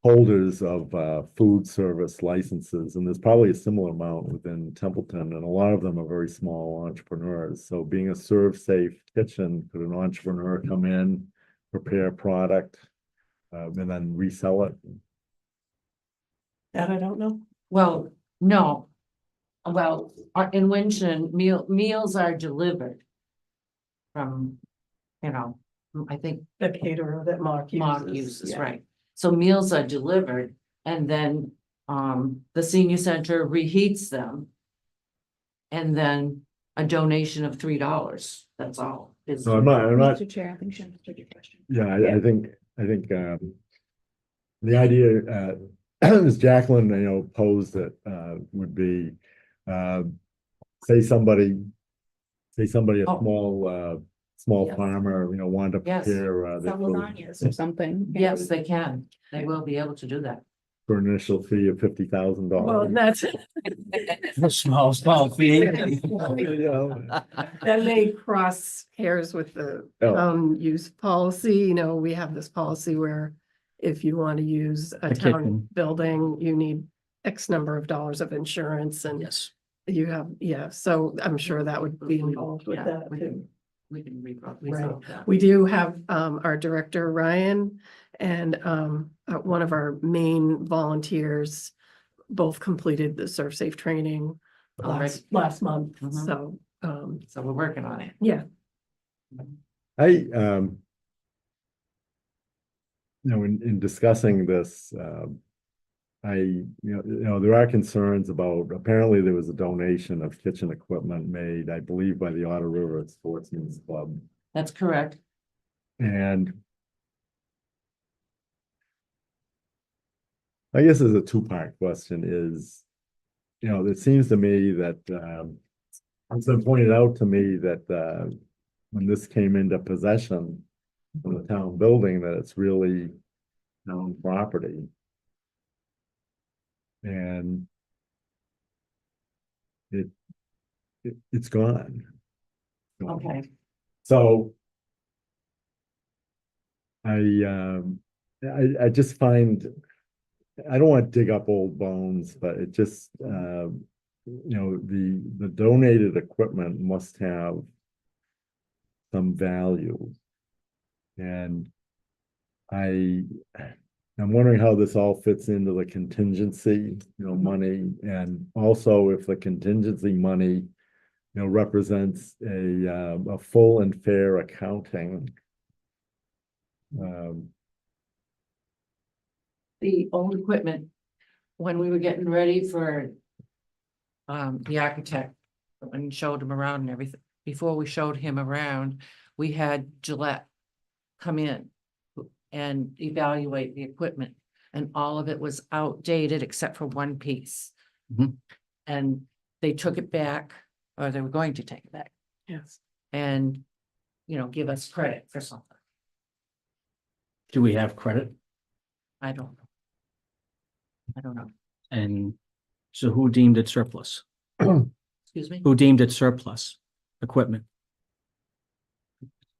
holders of food service licenses, and there's probably a similar amount within Templeton, and a lot of them are very small entrepreneurs. So being a serve safe kitchen, could an entrepreneur come in, prepare a product, and then resell it? That I don't know. well, no. Well, in Winchendon, meals are delivered from, I think The caterer that Mark uses, yeah. right? So meals are delivered, and then the senior center reheats them. And then a donation of $3, that's all. No, I'm not, Mr. Chair, I think she understood your question. yeah, I think the idea, as Jacqueline, posed it, would be, say somebody, a Oh. small Yes. farmer, wanted to Yes. prepare their Some food lasagnas or something. Yes, they can. They will be able to do that. for an initial fee of $50,000. Well, that's, Small fee. that may cross hairs with the Oh. use policy, we have this policy where if you want to use a A town kitchen. building, you need X number of dollars of insurance and Yes. you have, so I'm sure that would be involved with Yeah, that we too. can Right. resolve that. We do have our director, Ryan, and one of our main volunteers both completed the serve safe training Already. last month, Mhm. so So we're working on it. yeah. In discussing this, there are concerns about, apparently there was a donation of kitchen equipment made, I believe, by the Otter River Sportsman's Club. That's correct. And I guess there's a two-part question is, it seems to me that, it's been pointed out to me that, when this came into possession from the town building, that it's really town property. And it's gone. Okay. So I just find, I don't want to dig up old bones, but it just, the donated equipment must have some value. And I'm wondering how this all fits into the contingency, money, and also if the contingency money, represents a full and fair accounting. The old equipment, when we were getting ready for the architect, when we showed him around and everything, before we showed him around, we had Gillette come in and evaluate the equipment, and all of it was outdated except for one piece. Mhm. And they took it back, or they were going to take it back Yes. and, give us credit for something. Do we have credit? I don't know. I don't know. And so who deemed it surplus? Excuse me? Who deemed it surplus equipment?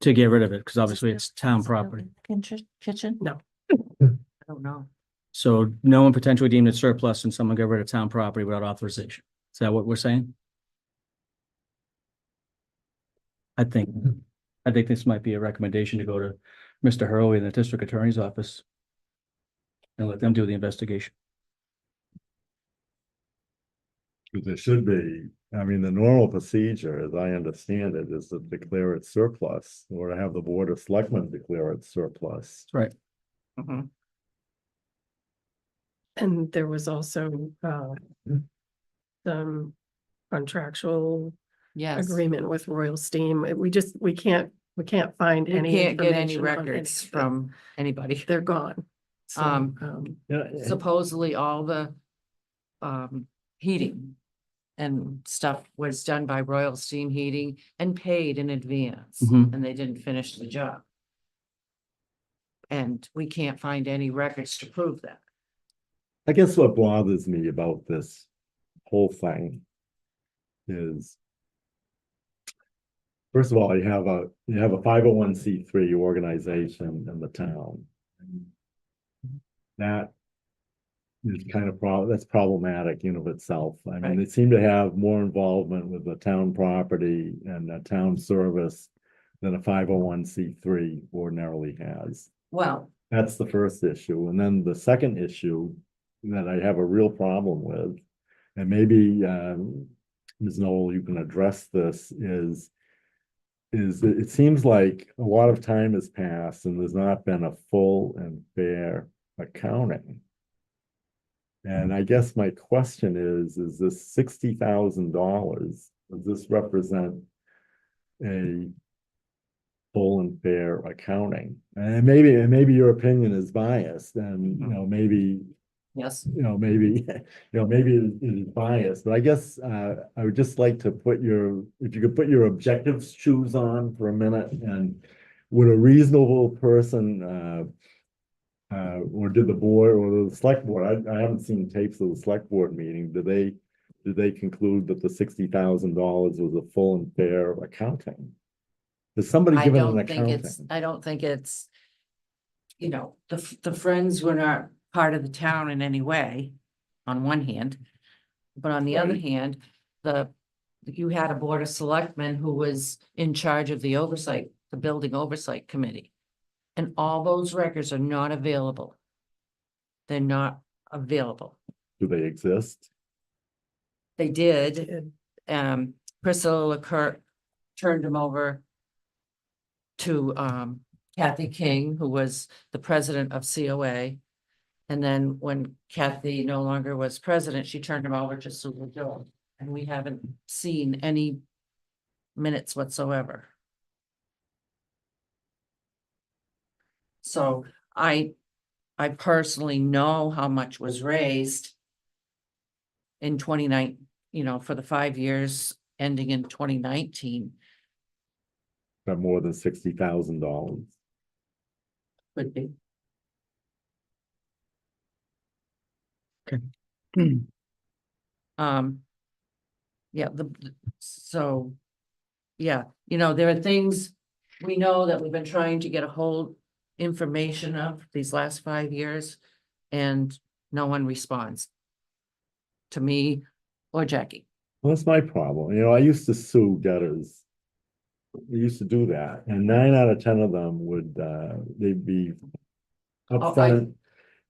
To get rid of it, because obviously it's town property. Kitchen? No. I don't know. So no one potentially deemed it surplus and someone got rid of town property without authorization. Is that what we're saying? I think this might be a recommendation to go to Mr. Hurley in the district attorney's office and let them do the investigation. Because it should be, I mean, the normal procedure, as I understand it, is to declare it surplus or to have the Board of Selectmen declare it surplus. That's right. Mhm. And there was also some contractual Yes. agreement with Royal Steam. We can't find We any can't get any information on records of it. from anybody. They're gone. So, Yeah, Supposedly all the heating and stuff was done by Royal Steam Heating and paid in advance, Mhm. and they didn't finish the job. And we can't find any records to prove that. I guess what bothers me about this whole thing is, first of all, you have a 501c3 organization in the town. That is kind of that's problematic in of itself. I mean, Right. they seem to have more involvement with the town property and the town service than a 501c3 ordinarily has. Well, That's the first issue. And then the second issue that I have a real problem with, and maybe Ms. Knoll, you can address this, is it seems like a lot of time has passed and there's not been a full and fair accounting. And I guess my question is this $60,000, does this represent a full and fair accounting? And maybe your opinion is biased and, maybe yes, maybe it is biased, but I guess I would just like to if you could put your objective shoes on for a minute, and would a reasonable person or did the board or the select board, I haven't seen tapes of the select board meeting, did they conclude that the $60,000 was a full and fair accounting? Does somebody I give it an don't think accounting? I don't think it's, the Friends were not part of the town in any way, on one hand. But on the other hand, you had a Board of Selectmen who was in charge of the building oversight committee. And all those records are not available. They're not available. Do they exist? They did, Priscilla Kirk turned them over to Kathy King, who was the president of COA. And then when Kathy no longer was president, she turned them over to Sue Joe. And we haven't seen any minutes whatsoever. So I personally know how much was raised in 29, for the 5 years ending in 2019. Got more than $60,000. Would be. Yeah, there are things we know that we've been trying to get a hold information of these last 5 years, and no one responds to me or Jackie. Well, that's my problem. I used to sue debtors. We used to do that, and 9 out of 10 of them would, they'd be upfront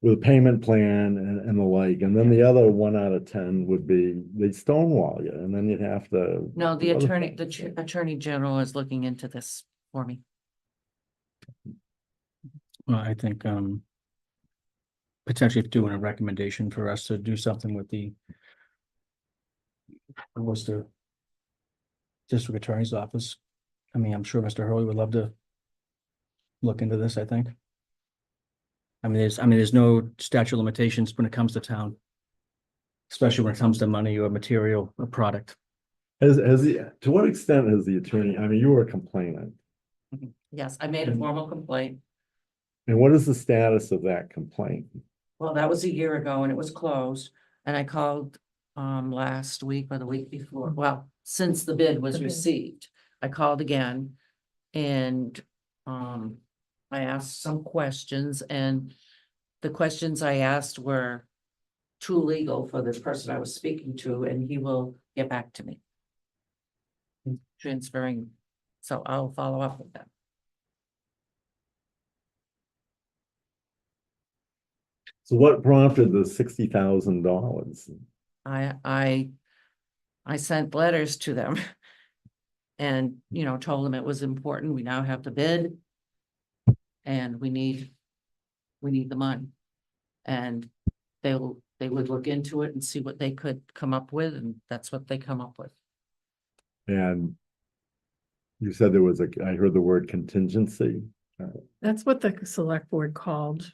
with a payment plan and the like, and then the other 1 out of 10 would be, they'd stonewall you, and then you'd have to. No, the do other attorney, things. attorney general is looking into this for me. Well, I think potentially doing a recommendation for us to do something with the Worcester District Attorney's Office. I mean, I'm sure Mr. Hurley would love to look into this, I think. There's no statute of limitations when it comes to town especially when it comes to money or material or product. To what extent has the attorney, I mean, you were a complainant, Yes, I made a formal complaint. and what is the status of that complaint? Well, that was a year ago and it was closed. And I called last week or the week before, well, since the bid was The bid. received, I called again. And I asked some questions, and the questions I asked were too legal for the person I was speaking to, and he will get back to me. Transferring, so I'll follow up with that. So what prompted the $60,000? I sent letters to them. And, you know, told them it was important. We now have the bid. And we need the money. And they would look into it and see what they could come up with, and that's what they come up with. And you said there was I heard the word contingency. That's what the select board called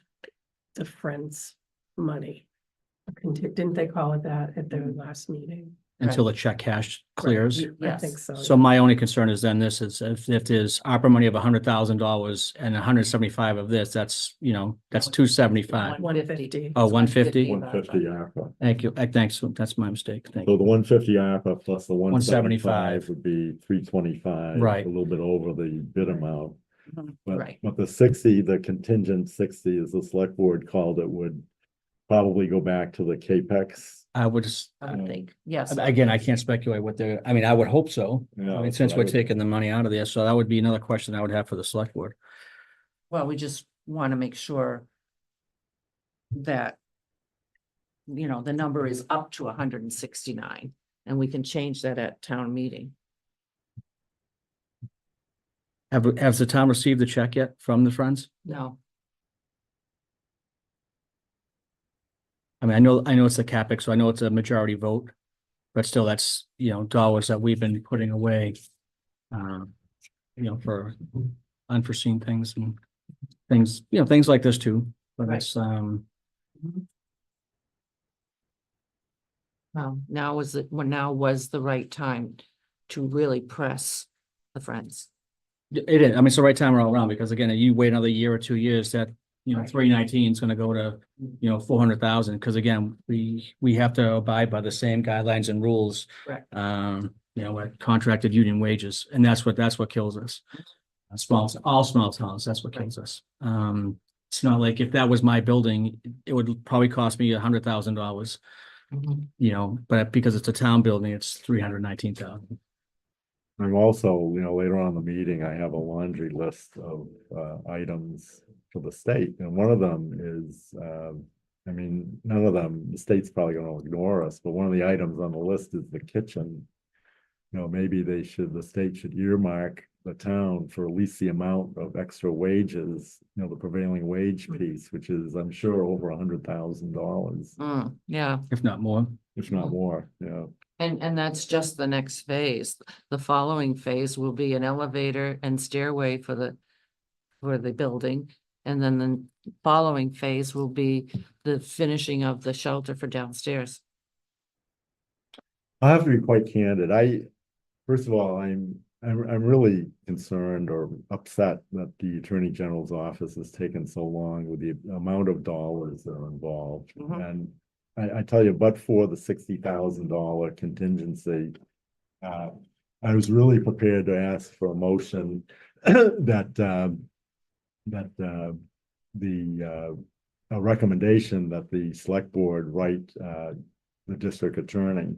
the Friends money. Didn't they call it that at their last meeting? Until the check cash clears. I Yes. think so. So my only concern is then this is if there's opera money of $100,000 and 175 of this, that's, you know, that's 275. 150. Oh, 150? 150 ARPA. Thank you. Thanks. That's my mistake. Thank So you. the 150 ARPA plus the 175 175 would be 325. Right. A little bit over the bid amount. Right. But the 60, the contingent 60, as the select board called it, would probably go back to the CAPEX. I would just, I would think, yes. again, I can't speculate what they're, I mean, I would hope so. Yeah, I mean, that's since what I we're would- taking the money out of this, so that would be another question I would have for the select board. Well, we just want to make sure that, you know, the number is up to 169, and we can change that at town meeting. Has the town received the check yet from the Friends? No, I mean, I know it's the CAPEX, so I know it's a majority vote, but still, that's, you know, dollars that we've been putting away. You know, for unforeseen things and things, you know, things like this too, but Right. it's, well, now was the right time to really press the Friends. it is, I mean, it's the right time all around, because again, you wait another year or 2 years, that, you know, 319 is gonna go to, you know, 400,000, because again, we have to abide by the same guidelines and rules. Correct. You know, with contracted union wages, and that's what kills us. All small towns, that's what kills us. It's not like if that was my building, it would probably cost me $100,000, you know, but because it's a town building, it's 319,000. I'm also, you know, later on in the meeting, I have a laundry list of items for the state, and one of them is, I mean, none of them, the state's probably gonna ignore us, but one of the items on the list is the kitchen. You know, maybe the state should earmark the town for at least the amount of extra wages, you know, the prevailing wage piece, which is, I'm sure, over $100,000, Yeah, If not more. if not more, yeah. and that's just the next phase. The following phase will be an elevator and stairway for the building. And then the following phase will be the finishing of the shelter for downstairs. I have to be quite candid. First of all, I'm really concerned or upset that the Attorney General's office has taken so long with the amount of dollars that are involved. Mhm. And I tell you, but for the $60,000 contingency, I was really prepared to ask for a motion that a recommendation that the select board write the district attorney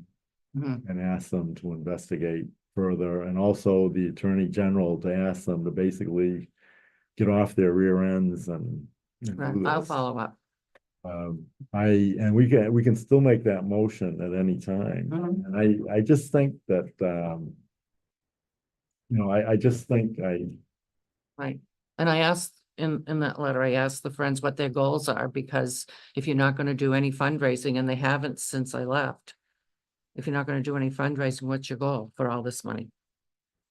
Mhm. and ask them to investigate further, and also the Attorney General to ask them to basically get off their rear ends and do I'll this. follow up. And we can still make that motion at any time. Mhm. And I just think that, you know, I just think Right. And I asked in that letter, I asked the Friends what their goals are, because if you're not gonna do any fundraising, and they haven't since I left. If you're not gonna do any fundraising, what's your goal for all this money?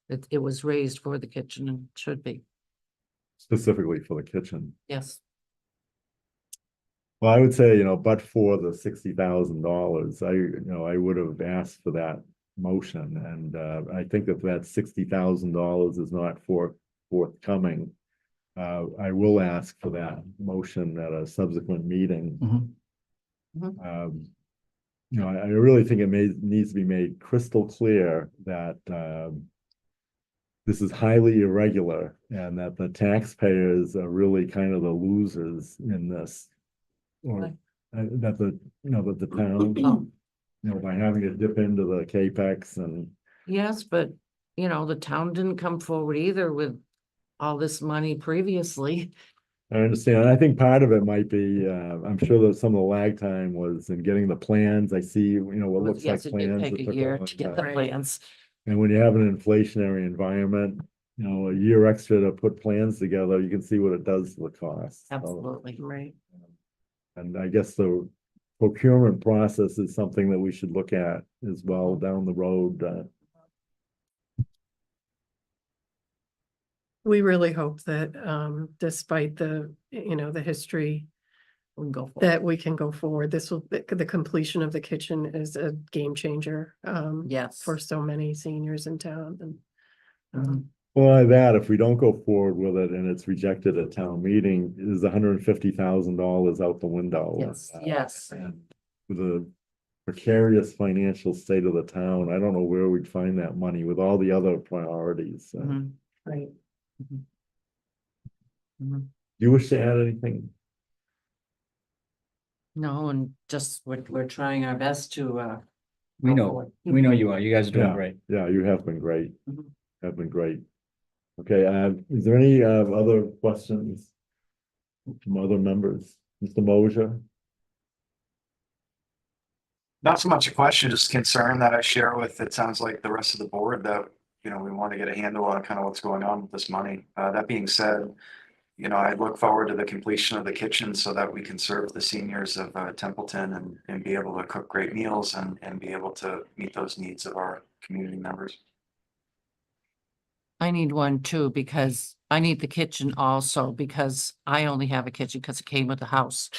It was raised for the kitchen and should be, specifically for the kitchen. yes. Well, I would say, but for the $60,000, I would have asked for that motion, and I think if that $60,000 is not forthcoming, I will ask for that motion at a subsequent meeting. Mhm. I really think needs to be made crystal clear that this is highly irregular and that the taxpayers are really kind of the losers in this. Or Right. that that the town, by having to dip into the CAPEX and, Yes, but the town didn't come forward either with all this money previously. I understand. I think part of it might be, I'm sure that some of the lag time was in getting the plans. I see, what looks like Yes, it did plans. take that a took year long to get time. the plans. And when you have an inflationary environment, a year extra to put plans together, you can see what it does to the cost. So, Absolutely. Right. and I guess the procurement process is something that we should look at as well down the road. We really hope that, despite the, the history, We can go for it. that we can go forward. The completion of the kitchen is a game changer, Yes. for so many seniors in town, and, Mhm. Well, that if we don't go forward with it and it's rejected at town meeting, is $150,000 out the window. Yes, yes. And with the precarious financial state of the town, I don't know where we'd find that money with all the other priorities. Mhm. right. Mhm. Mhm. Do you wish to add anything? No, and just we're trying our best to We go know, forward. we know you are. You guys are doing Yeah. great. Yeah, you have been great. Mhm. Have been great. Okay, is there any other questions from other members? Mr. Mosier? Not so much a question, just concern that I share with, it sounds like the rest of the board that, we want to get a handle on kind of what's going on with this money. That being said, I look forward to the completion of the kitchen so that we can serve the seniors of Templeton and be able to cook great meals and be able to meet those needs of our community members. I need one too, because I need the kitchen also, because I only have a kitchen because it came with the house.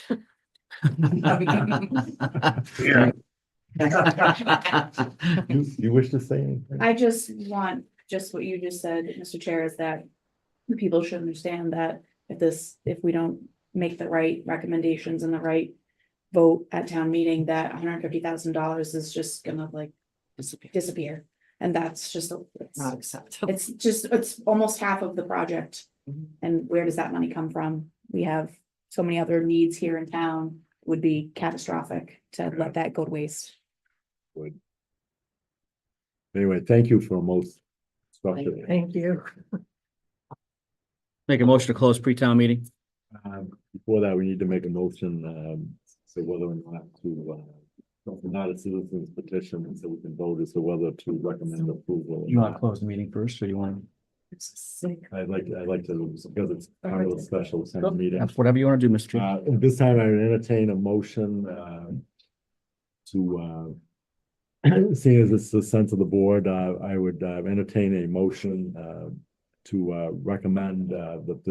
Yeah. You wish to say anything? I just want, just what you just said, Mr. Chair, is that people should understand that if we don't make the right recommendations and the right vote at town meeting, that $150,000 is just gonna disappear. And that's just, Not acceptable. it's almost half of the project. Mhm. And where does that money come from? We have so many other needs here in town, would be catastrophic to let that go to waste. Would. Anyway, thank you for most structured. Thank you. Make a motion to close pre-town meeting. Before that, we need to make a motion, so whether or not to, not a citizen's petition, so we can vote as to whether to recommend approval. You want to close the meeting first, or you want? I'd like to, because it's part of a special town meeting. That's whatever you want to do, Mr. Chair. At this time, I would entertain a motion, to, seeing as it's the sense of the board, I would entertain a motion, to, recommend, that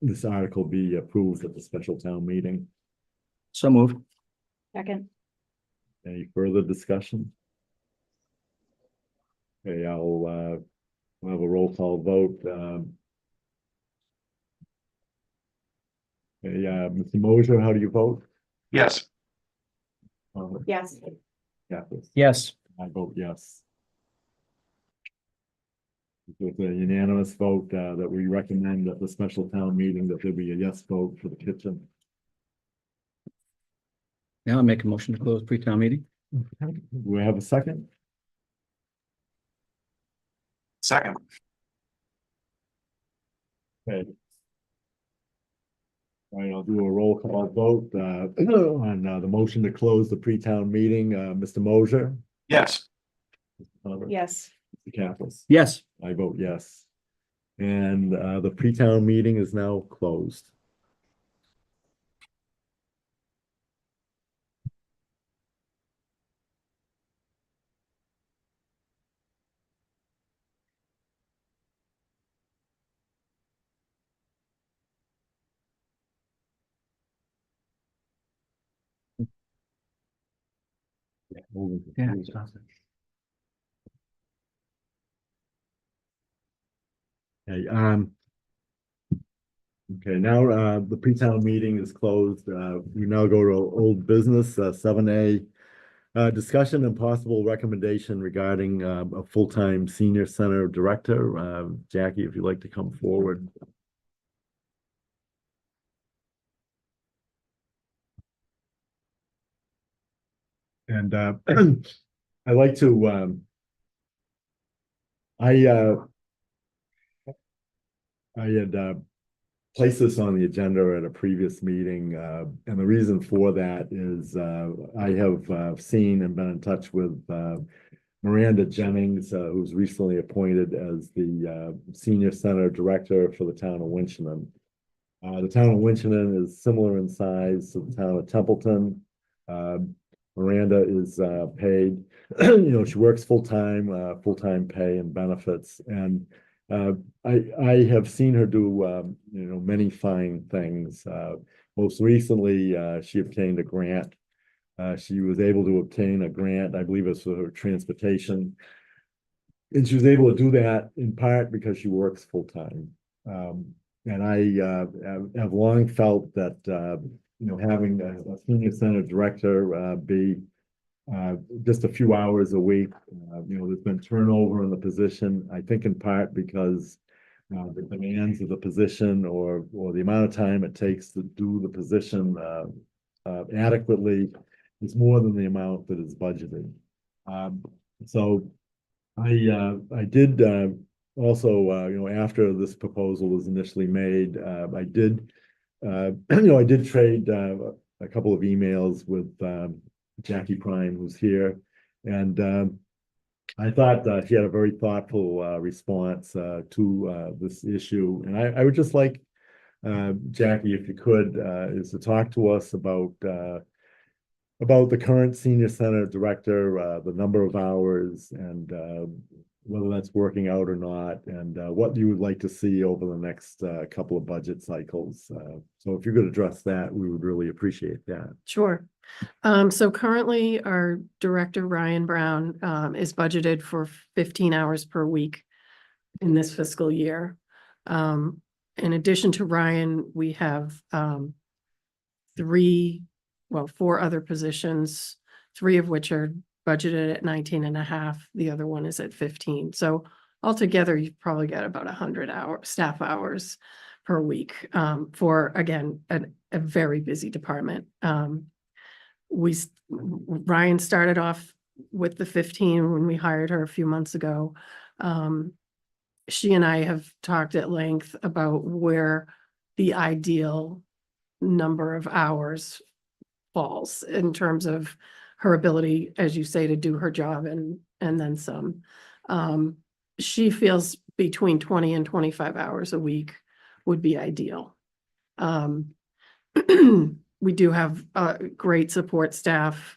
this article be approved at the special town meeting. So moved. Second, Any further discussion? Okay, I'll have a roll call vote. Mr. Mosier, how do you vote? Yes. yes, Yeah, Yes. I vote yes. With a unanimous vote, that we recommend at the special town meeting that there be a yes vote for the kitchen. Now I'll make a motion to close pre-town meeting. Do we have a second? Second. Okay. All right, I'll do a roll call vote, on, the motion to close the pre-town meeting, Mr. Mosier. Yes. yes. Mr. Kappas. Yes. I vote yes. And, the pre-town meeting is now closed. Yeah. Okay, okay, now, the pre-town meeting is closed. We now go to old business, 7A. Discussion and possible recommendation regarding, a full-time senior center director. Jackie, if you'd like to come forward. And, I'd like to, I had, placed this on the agenda at a previous meeting, and the reason for that is, I have, seen and been in touch with, Miranda Jennings, who's recently appointed as the, senior center director for the town of Winchton. The town of Winchton is similar in size to the town of Templeton. Miranda is, paid, she works full-time pay and benefits, and I have seen her do, many fine things. Most recently, she obtained a grant. She was able to obtain a grant, I believe it's for her transportation. And she was able to do that in part because she works full-time. And I have long felt that, having a senior center director be just a few hours a week. There's been turnover in the position, I think in part because the demands of the position or the amount of time it takes to do the position adequately is more than the amount that is budgeted. So I did also, after this proposal was initially made, I did trade a couple of emails with Jackie Prime, who's here, and I thought she had a very thoughtful response to this issue, and I would just like Jackie, if you could, is to talk to us about the current senior center director, the number of hours, and whether that's working out or not, and what you would like to see over the next couple of budget cycles. So if you could address that, we would really appreciate that. Sure. So currently our director, Ryan Brown, is budgeted for 15 hours per week in this fiscal year. In addition to Ryan, we have four other positions, three of which are budgeted at 19.5. The other one is at 15. So altogether, you've probably got about 100 staff hours per week, for, again, a very busy department. Ryan started off with the 15 when we hired her a few months ago. She and I have talked at length about where the ideal number of hours falls in terms of her ability, as you say, to do her job and then some. She feels between 20 and 25 hours a week would be ideal. We do have great support staff,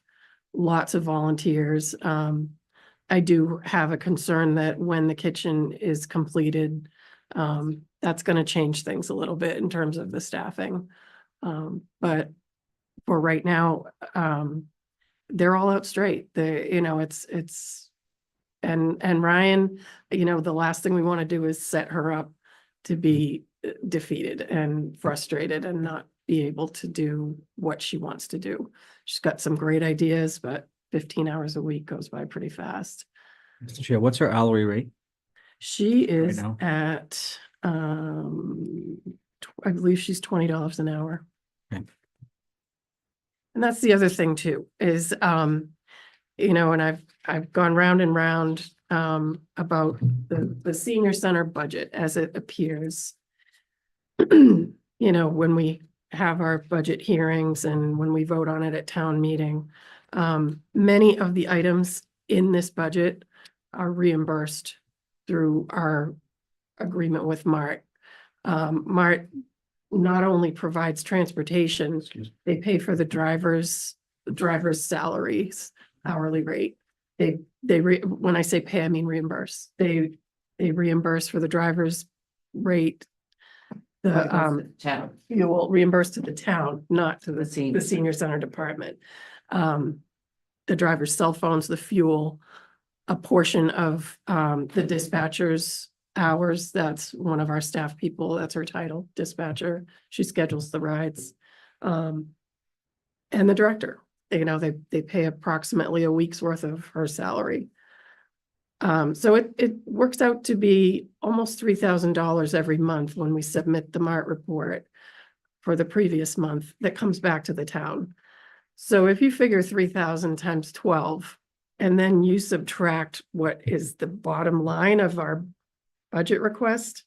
lots of volunteers. I do have a concern that when the kitchen is completed, that's going to change things a little bit in terms of the staffing. But for right now, they're all out straight. And Ryan, the last thing we want to do is set her up to be defeated and frustrated and not be able to do what she wants to do. She's got some great ideas, but 15 hours a week goes by pretty fast. Mr. Chair, what's her hourly rate? She is now? at, I believe she's $20 an hour. Okay. And that's the other thing too, is, and I've gone round and round, about the senior center budget as it appears. When we have our budget hearings and when we vote on it at town meeting, many of the items in this budget are reimbursed through our agreement with MART. MART not only provides transportation, they pay for the driver's salaries, hourly rate. When I say pay, I mean reimburse. They reimburse for the driver's rate. The fuel reimbursed to the town, not to the senior center department. the driver's cell phones, the fuel, a portion of the dispatcher's hours. That's one of our staff people. That's her title, dispatcher. She schedules the rides. And the director, you know, they pay approximately a week's worth of her salary. So it works out to be almost $3,000 every month when we submit the MART report for the previous month that comes back to the town. So if you figure 3,000 times 12, and then you subtract what is the bottom line of our budget request,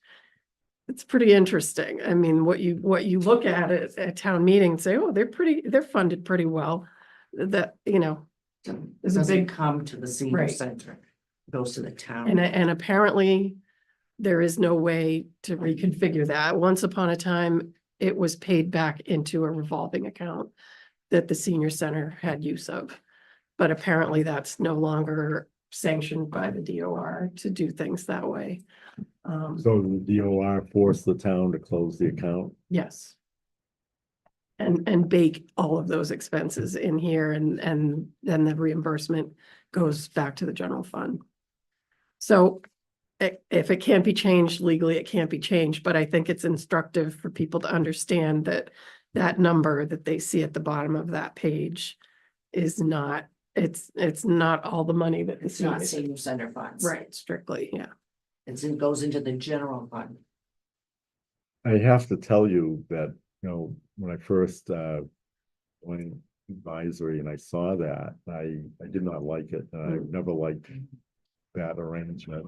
it's pretty interesting. I mean, what you look at at town meeting and say, oh, they're funded pretty well. That, you know, It is a doesn't big, come to the senior Right. center, it goes to the town. and apparently there is no way to reconfigure that. Once upon a time, it was paid back into a revolving account that the senior center had use of. But apparently that's no longer sanctioned by the DOR to do things that way. So the DOR forced the town to close the account. Yes. And bake all of those expenses in here and then the reimbursement goes back to the general fund. So if it can't be changed legally, it can't be changed, but I think it's instructive for people to understand that that number that they see at the bottom of that page is not, it's not all the money that the It's not senior, senior center funds. right, strictly, yeah. It goes into the general fund. I have to tell you that, you know, when I first went advisory and I saw that, I did not like it. I've never liked that arrangement.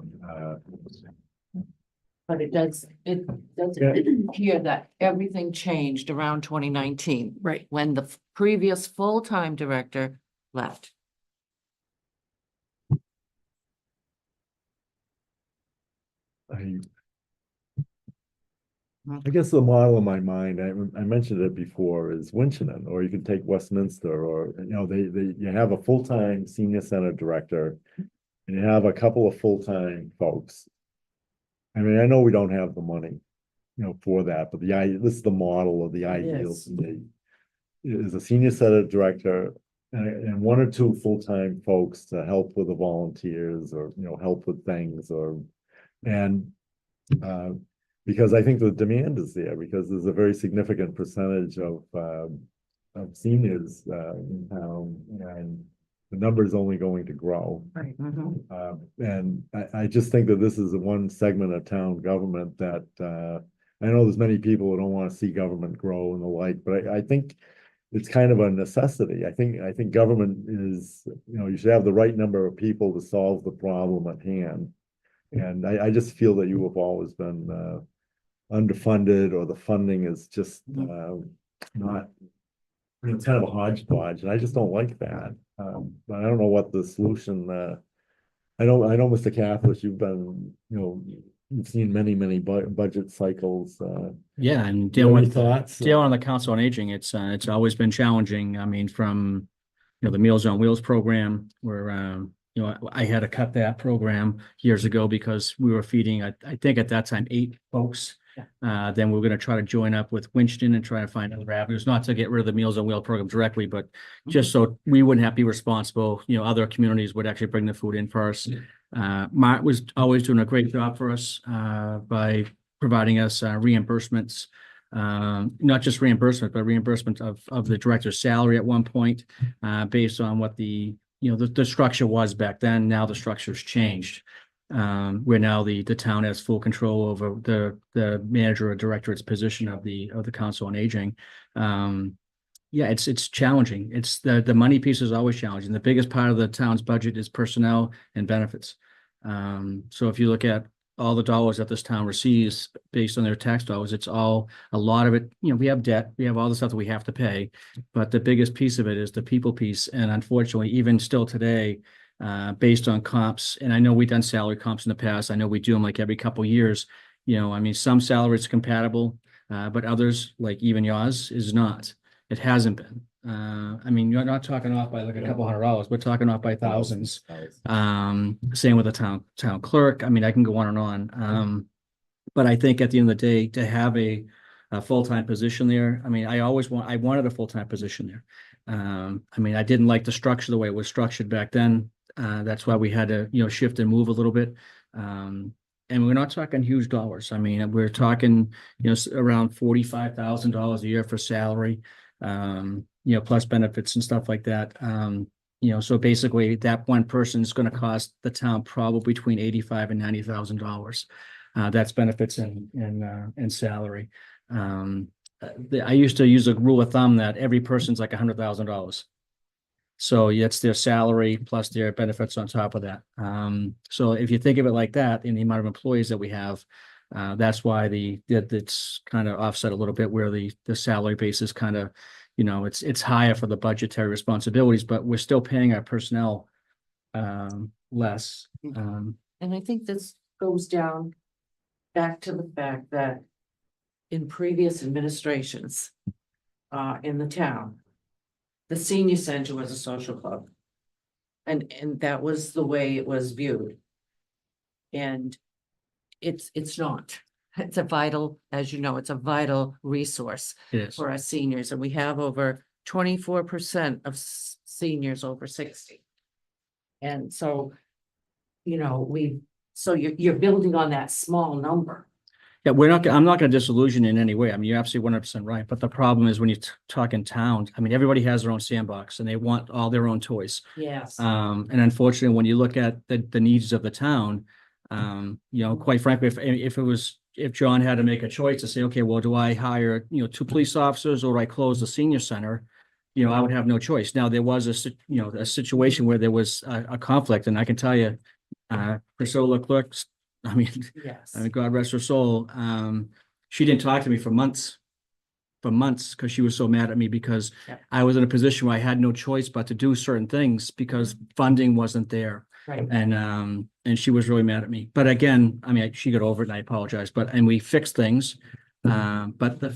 But it does Yeah. appear that everything changed around 2019, Right. when the previous full-time director left. I guess the model in my mind, I mentioned it before, is Winchendon, or you can take Westminster, or, you know, you have a full-time senior center director and you have a couple of full-time folks. I mean, I know we don't have the money, you know, for that, but this is the model of the ideal is. to me. Is a senior center director and one or two full-time folks to help with the volunteers or, you know, help with things because I think the demand is there, because there's a very significant percentage of seniors in town, and the number is only going to grow. Right. And I just think that this is the one segment of town government that I know there's many people who don't want to see government grow and the like, but I think it's kind of a necessity. I think government is, you know, you should have the right number of people to solve the problem at hand. And I just feel that you have always been underfunded, or the funding is just not, it's kind of a hodgepodge, and I just don't like that. But I don't know what the solution, I know, Mr. Catholic, you've been, you know, you've seen many budget cycles. Yeah, and Do you have any dealing thoughts? on the Council on Aging, it's always been challenging. I mean, from, you know, the Meals on Wheels program, where, you know, I had to cut that program years ago because we were feeding, I think at that time, 8 folks. Then we're going to try to join up with Winston and try to find other avenues, not to get rid of the Meals on Wheels program directly, but just so we wouldn't have to be responsible. You know, other communities would actually bring the food in first. Mart was always doing a great job for us by providing us reimbursements, not just reimbursement, but reimbursement of the director's salary at one point, based on what the structure was back then. Now the structure's changed. Where now the town has full control over the manager or director's position of the Council on Aging. Yeah, it's challenging. It's the money piece is always challenging. The biggest part of the town's budget is personnel and benefits. So if you look at all the dollars that this town receives based on their tax dollars, it's all, a lot of it, you know, we have debt, we have all the stuff that we have to pay, but the biggest piece of it is the people piece. And unfortunately, even still today, based on comps, and I know we've done salary comps in the past. I know we do them like every couple of years. You know, I mean, some salaries are compatible, but others, like even yours, is not. It hasn't been. I mean, you're not talking off by like a couple $100. We're talking off by thousands. Same with the town clerk. I mean, I can go on and on. But I think at the end of the day, to have a a full-time position there. I mean, I wanted a full-time position there. I mean, I didn't like the structure, the way it was structured back then. That's why we had to, shift and move a little bit. And we're not talking huge dollars. I mean, we're talking, around $45,000 a year for salary, plus benefits and stuff like that. So basically that one person is going to cost the town probably between $85,000 and $90,000. That's benefits and salary. I used to use a rule of thumb that every person's like $100,000. So that's their salary plus their benefits on top of that. So if you think of it like that, in the amount of employees that we have, that's why it's kind of offset a little bit where the salary base is kind of, it's higher for the budgetary responsibilities, but we're still paying our personnel less. And I think this goes down back to the fact that in previous administrations in the town, the senior center was a social club. And that was the way it was viewed. And it's not. It's a vital, as you know, it's a vital resource It is. for our seniors. And we have over 24% of seniors over 60. And so, so you're building on that small number. Yeah, I'm not going to disillusion in any way. I mean, you're absolutely 100% right. But the problem is when you talk in towns, I mean, everybody has their own sandbox and they want all their own toys. Yes. And unfortunately, when you look at the needs of the town, quite frankly, if John had to make a choice to say, okay, well, do I hire, 2 police officers or do I close the senior center? I would have no choice. Now, there was a situation where there was a conflict, and I can tell you, Priscilla Clerks, I mean, Yes. God rest her soul. She didn't talk to me for months because she was so mad at me because Yeah. I was in a position where I had no choice but to do certain things because funding wasn't there. Right. And she was really mad at me. But again, I mean, she got over it and I apologize, and we fixed things. But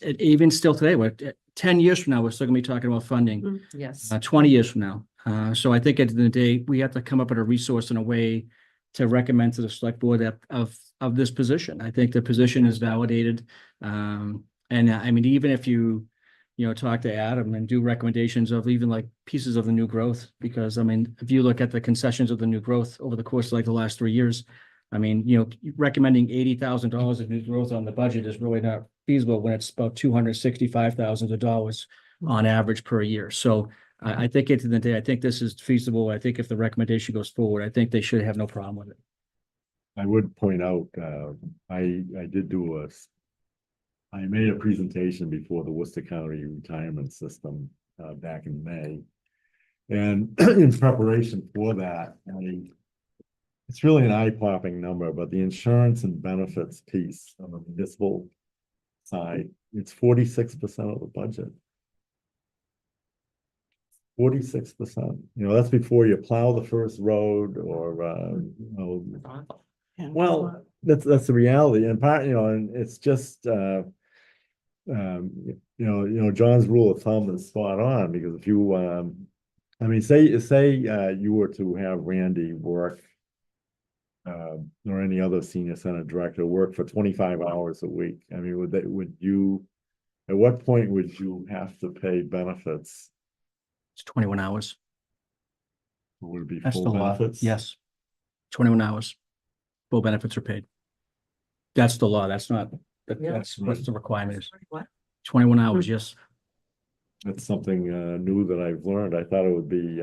even still today, we're 10 years from now, we're still gonna be talking about funding, Yes. 20 years from now. So I think at the end of the day, we have to come up with a resource in a way to recommend to the select board of this position. I think the position is validated. And I mean, even if you talk to Adam and do recommendations of even like pieces of the new growth, because I mean, if you look at the concessions of the new growth over the course of like the last 3 years, I mean, recommending $80,000 of new growth on the budget is really not feasible when it's about $265,000 on average per year. So I think at the end of the day, I think this is feasible. I think if the recommendation goes forward, I think they should have no problem with it. I would point out, I made a presentation before the Worcester County Retirement System back in May. And in preparation for that, it's really an eye-popping number, but the insurance and benefits piece on the municipal side, it's 46% of the budget. 46%, that's before you plow the first road or, well, that's the reality, and and it's just, John's rule of thumb is spot on, because if you, I mean, say you were to have Randy work, or any other senior center director work for 25 hours a week, I mean, at what point would you have to pay benefits? It's 21 hours. Would it be That's the full law. benefits? Yes. 21 hours. Full benefits are paid. That's the law. That's not, that's what the requirement is. What? 21 hours, yes. That's something new that I've learned. I thought it would be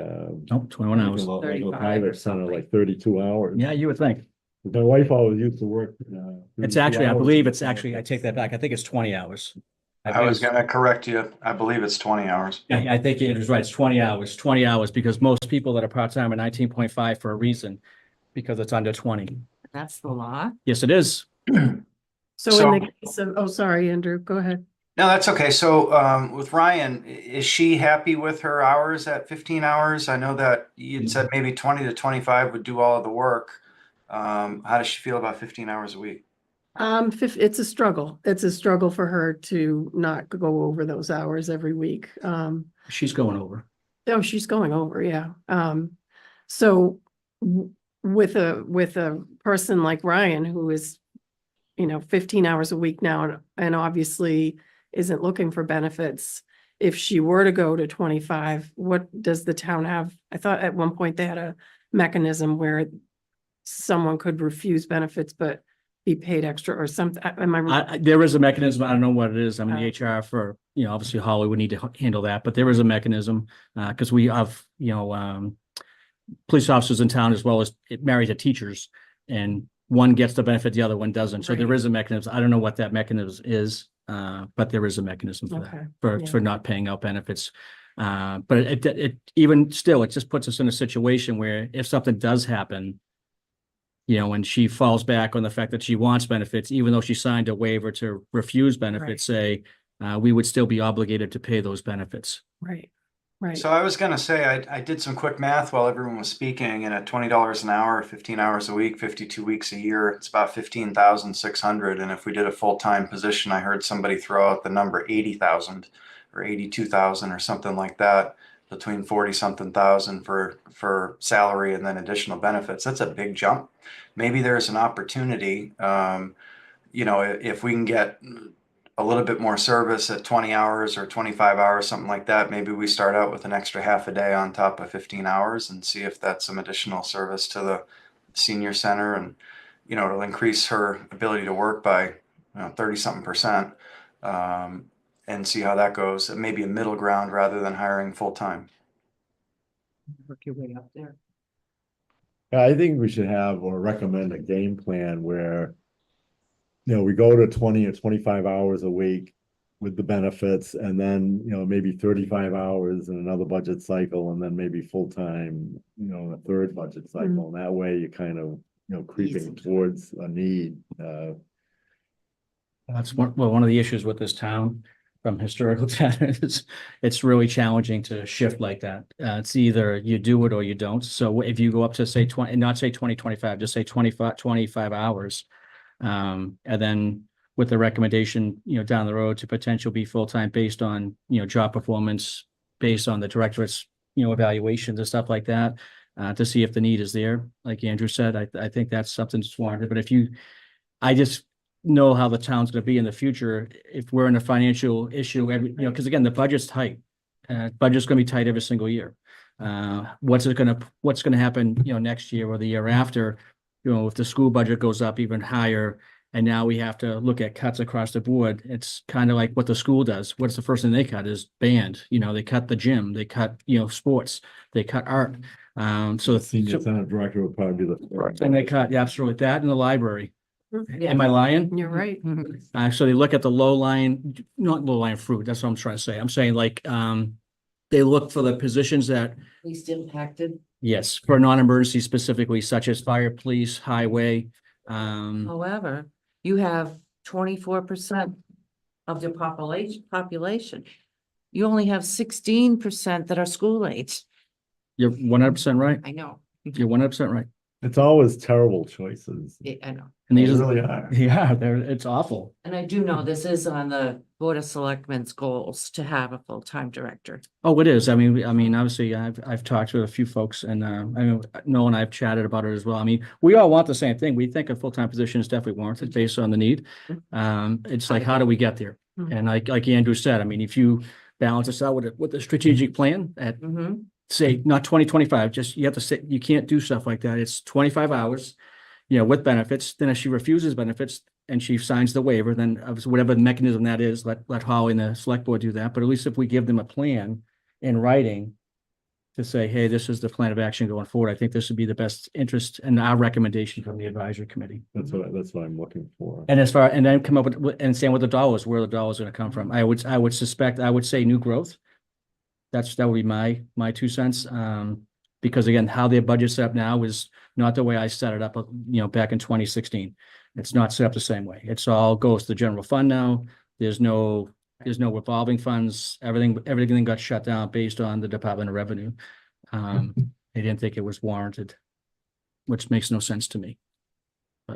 Nope, 21 hours. like a 35 or private center, something. like 32 hours. Yeah, you would think. My wife always used to work. It's 32 actually, I hours believe in it's actually, I take that back. I think it's 20 hours. I was gonna correct you. I believe it's 20 hours. Yeah, I think it was right. It's 20 hours, because most people that are part-time are 19.5 for a reason, because it's under 20. That's the law. Yes, it is. So in the case of, oh, sorry, Andrew, go ahead. No, that's okay. So with Ryan, is she happy with her hours at 15 hours? I know that you'd said maybe 20 to 25 would do all of the work. How does she feel about 15 hours a week? It's a struggle. It's a struggle for her to not go over those hours every week. She's going over. Oh, she's going over, yeah. So with a person like Ryan, who is 15 hours a week now and obviously isn't looking for benefits. If she were to go to 25, what does the town have? I thought at one point they had a mechanism where someone could refuse benefits, but be paid extra or something. Am I? There is a mechanism. I don't know what it is. I mean, Oh. the HR for, obviously Holly would need to handle that, but there is a mechanism. Because we have, police officers in town as well as married to teachers, and one gets the benefit, the other one doesn't. So there Right. is a mechanism. I don't know what that mechanism is, but there is a mechanism for Okay, that, for yeah. not paying out benefits. But it even still, it just puts us in a situation where if something does happen, when she falls back on the fact that she wants benefits, even though she signed a waiver to refuse benefits, say, we would still be obligated to pay those benefits. Right, right. So I was gonna say, I did some quick math while everyone was speaking, and at $20 an hour, 15 hours a week, 52 weeks a year, it's about 15,600. And if we did a full-time position, I heard somebody throw out the number 80,000 or 82,000 or something like that, between 40-something thousand for salary and then additional benefits. That's a big jump. Maybe there's an opportunity, if we can get a little bit more service at 20 hours or 25 hours, something like that. Maybe we start out with an extra half a day on top of 15 hours and see if that's some additional service to the senior center, and it'll increase her ability to work by 30-something%, and see how that goes. Maybe a middle ground rather than hiring full-time. Work your way up there. I think we should have or recommend a game plan where, we go to 20 or 25 hours a week with the benefits, and then, maybe 35 hours in another budget cycle, and then maybe full-time, a third budget cycle. And that way you kind of, creeping towards a need. That's one of the issues with this town from historical data is it's really challenging to shift like that. It's either you do it or you don't. So if you go up to say 20, not say 20, 25, just say 25 hours. And then with the recommendation, down the road to potential be full-time based on, job performance, based on the directorate's, evaluations and stuff like that, to see if the need is there. Like Andrew said, I think that's something that's warranted. But I just know how the town's gonna be in the future if we're in a financial issue, because again, the budget's tight. Budget's gonna be tight every single year. What's gonna happen, next year or the year after, if the school budget goes up even higher, and now we have to look at cuts across the board. It's kind of like what the school does. What's the first thing they cut is band, they cut the gym, they cut, sports, they cut art. So Senior center director would probably be the first. and they cut, yeah, absolutely, that in the library. Am I lying? You're right. So they look at the not low line fruit, that's what I'm trying to say. I'm saying like, they look for the positions that, Least impacted. yes, for non-emergency specifically, such as fire, police, highway. However, you have 24% of the population. You only have 16% that are school age. You're 100% right. I know. You're 100% right. It's always terrible choices. I know. And They these are, really are. yeah, it's awful. And I do know this is on the Board of Selectmen's goals to have a full-time director. Oh, it is. I mean, obviously, I've talked to a few folks, and I mean, Noel and I have chatted about it as well. I mean, we all want the same thing. We think a full-time position is definitely warranted based on the need. It's like, how do we get there? And like Andrew said, I mean, if you balance this out with a strategic plan at say not 2025, just you have to say you can't do stuff like that. It's 25 hours, with benefits. Then if she refuses benefits and she signs the waiver, then whatever the mechanism that is, let Holly and the select board do that. But at least if we give them a plan in writing to say, hey, this is the plan of action going forward, I think this would be the best interest and our recommendation from the advisory committee. That's what I'm looking for. And and then come up with, and saying what the dollars, where the dollars are gonna come from. I would say new growth. That would be my 2 cents. Because again, how their budget's set up now is not the way I set it up, back in 2016. It's not set up the same way. It's all goes to the general fund now. There's no revolving funds. Everything got shut down based on the Department of Revenue. They didn't think it was warranted, which makes no sense to me.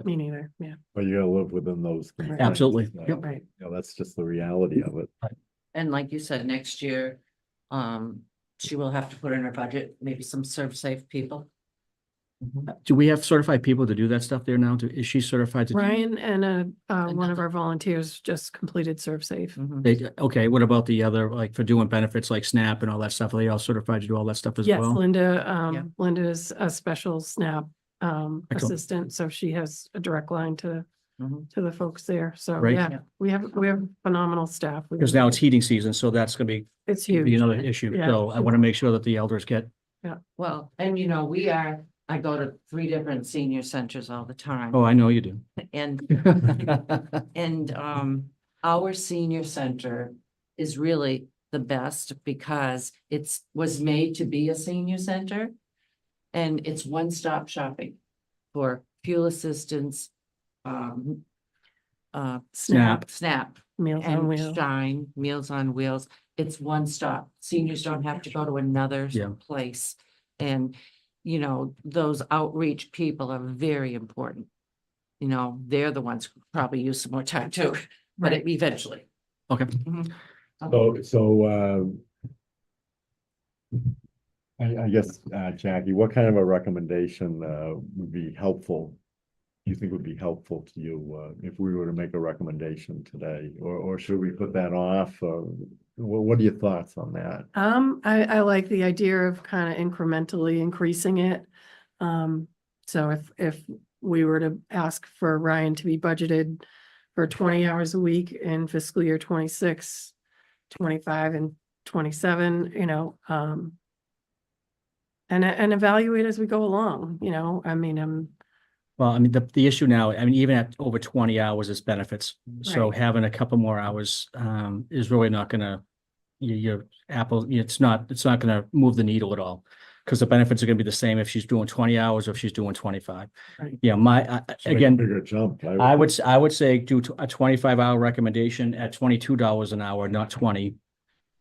Me neither, yeah. But you gotta live within those. constraints. Absolutely. Yep. Right. That's just the reality of it. And like you said, next year, she will have to put in her budget, maybe some serve safe people. Do we have certified people to do that stuff there now? Is she certified to? Ryan and one of Another- our volunteers just completed Serve Safe. Mhm. Okay, what about the other, like for doing benefits like SNAP and all that stuff? Are they all certified to do all that stuff as Yes, well? Yeah. Linda is a special SNAP Excellent. assistant, so she has a direct line Mhm. to the folks there. So, Great. yeah, we have phenomenal staff. Because now it's heating season, so that's gonna It's be huge. another issue. Yeah. So I want to make sure that the elders get, Well, and I go to 3 different senior centers all the time. oh, I know you do. And our senior center is really the best because was made to be a senior center. And it's one-stop shopping for fuel assistance, SNAP, Meals on and Wheels. Shine, Meals on Wheels. It's one stop. Seniors don't have to go to another Yeah. place. And, those outreach people are very important. They're the ones who probably use some more time too, but eventually. Okay. Mhm. I guess, Jackie, what kind of a recommendation, would be helpful? You think would be helpful to you, if we were to make a recommendation today, or should we put that off? What are your thoughts on that? I like the idea of kind of incrementally increasing it. So if we were to ask for Ryan to be budgeted for 20 hours a week in fiscal year 26, 25 and 27, and evaluate as we go along, Well, I mean, the issue now, I mean, even at over 20 hours is benefits. So Right. having a couple more hours is really not gonna, your it's not gonna move the needle at all. Because the benefits are gonna be the same if she's doing 20 hours or if she's doing 25. Right. Yeah, Should make a again, Bigger jump. I would say do a 25-hour recommendation at $22 an hour, not 20.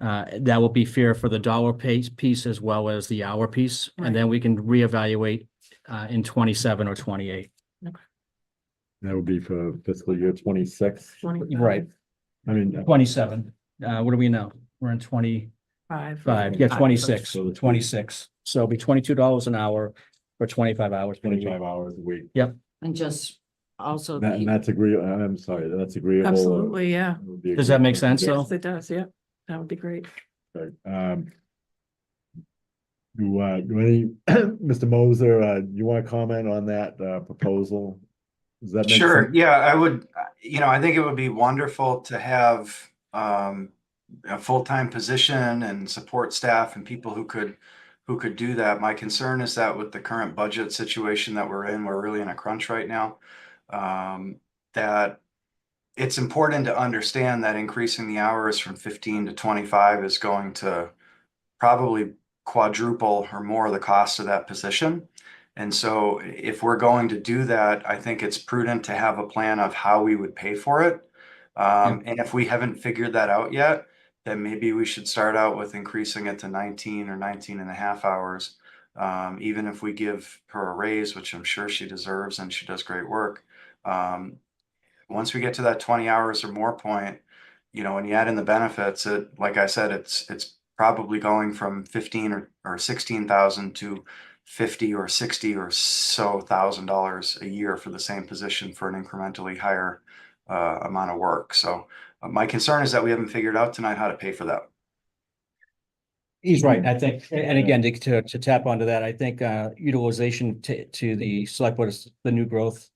That will be fair for the dollar piece as well as the hour piece, Right. and then we can reevaluate in 27 or 28. That would be for fiscal year 26. 25, Right. I mean, 27. What do we know? We're in 25, 5. yeah, 26, So the 26. So it'll be $22 an hour for 25 hours. 25 hours a week. And just also. And keep- that's agreeable, I'm sorry, that's agreeable. Absolutely, yeah. Would be Does that make agreeable. sense though? Yes, it does, yeah. That would be great. Okay, do any, Mr. Moser, you want to comment on that, proposal? Does that make Sure, sense? yeah, I would, I think it would be wonderful to have a full-time position and support staff and people who could do that. My concern is that with the current budget situation that we're really in a crunch right now. That it's important to understand that increasing the hours from 15 to 25 is going to probably quadruple or more the cost of that position. And so if we're going to do that, I think it's prudent to have a plan of how we would pay for it. And if we haven't figured that out yet, then maybe we should start out with increasing it to 19 or 19 and a half hours. Even if we give her a raise, which I'm sure she deserves and she does great work. Once we get to that 20 hours or more point, when you add in the benefits, like I said, it's probably going from 15 or 16,000 to 50 or 60 or so $1,000 a year for the same position for an incrementally higher amount of work. So my concern is that we haven't figured out tonight how to pay for that. He's right, I think, and again, to tap onto that, I think utilization to the select board is the new growth.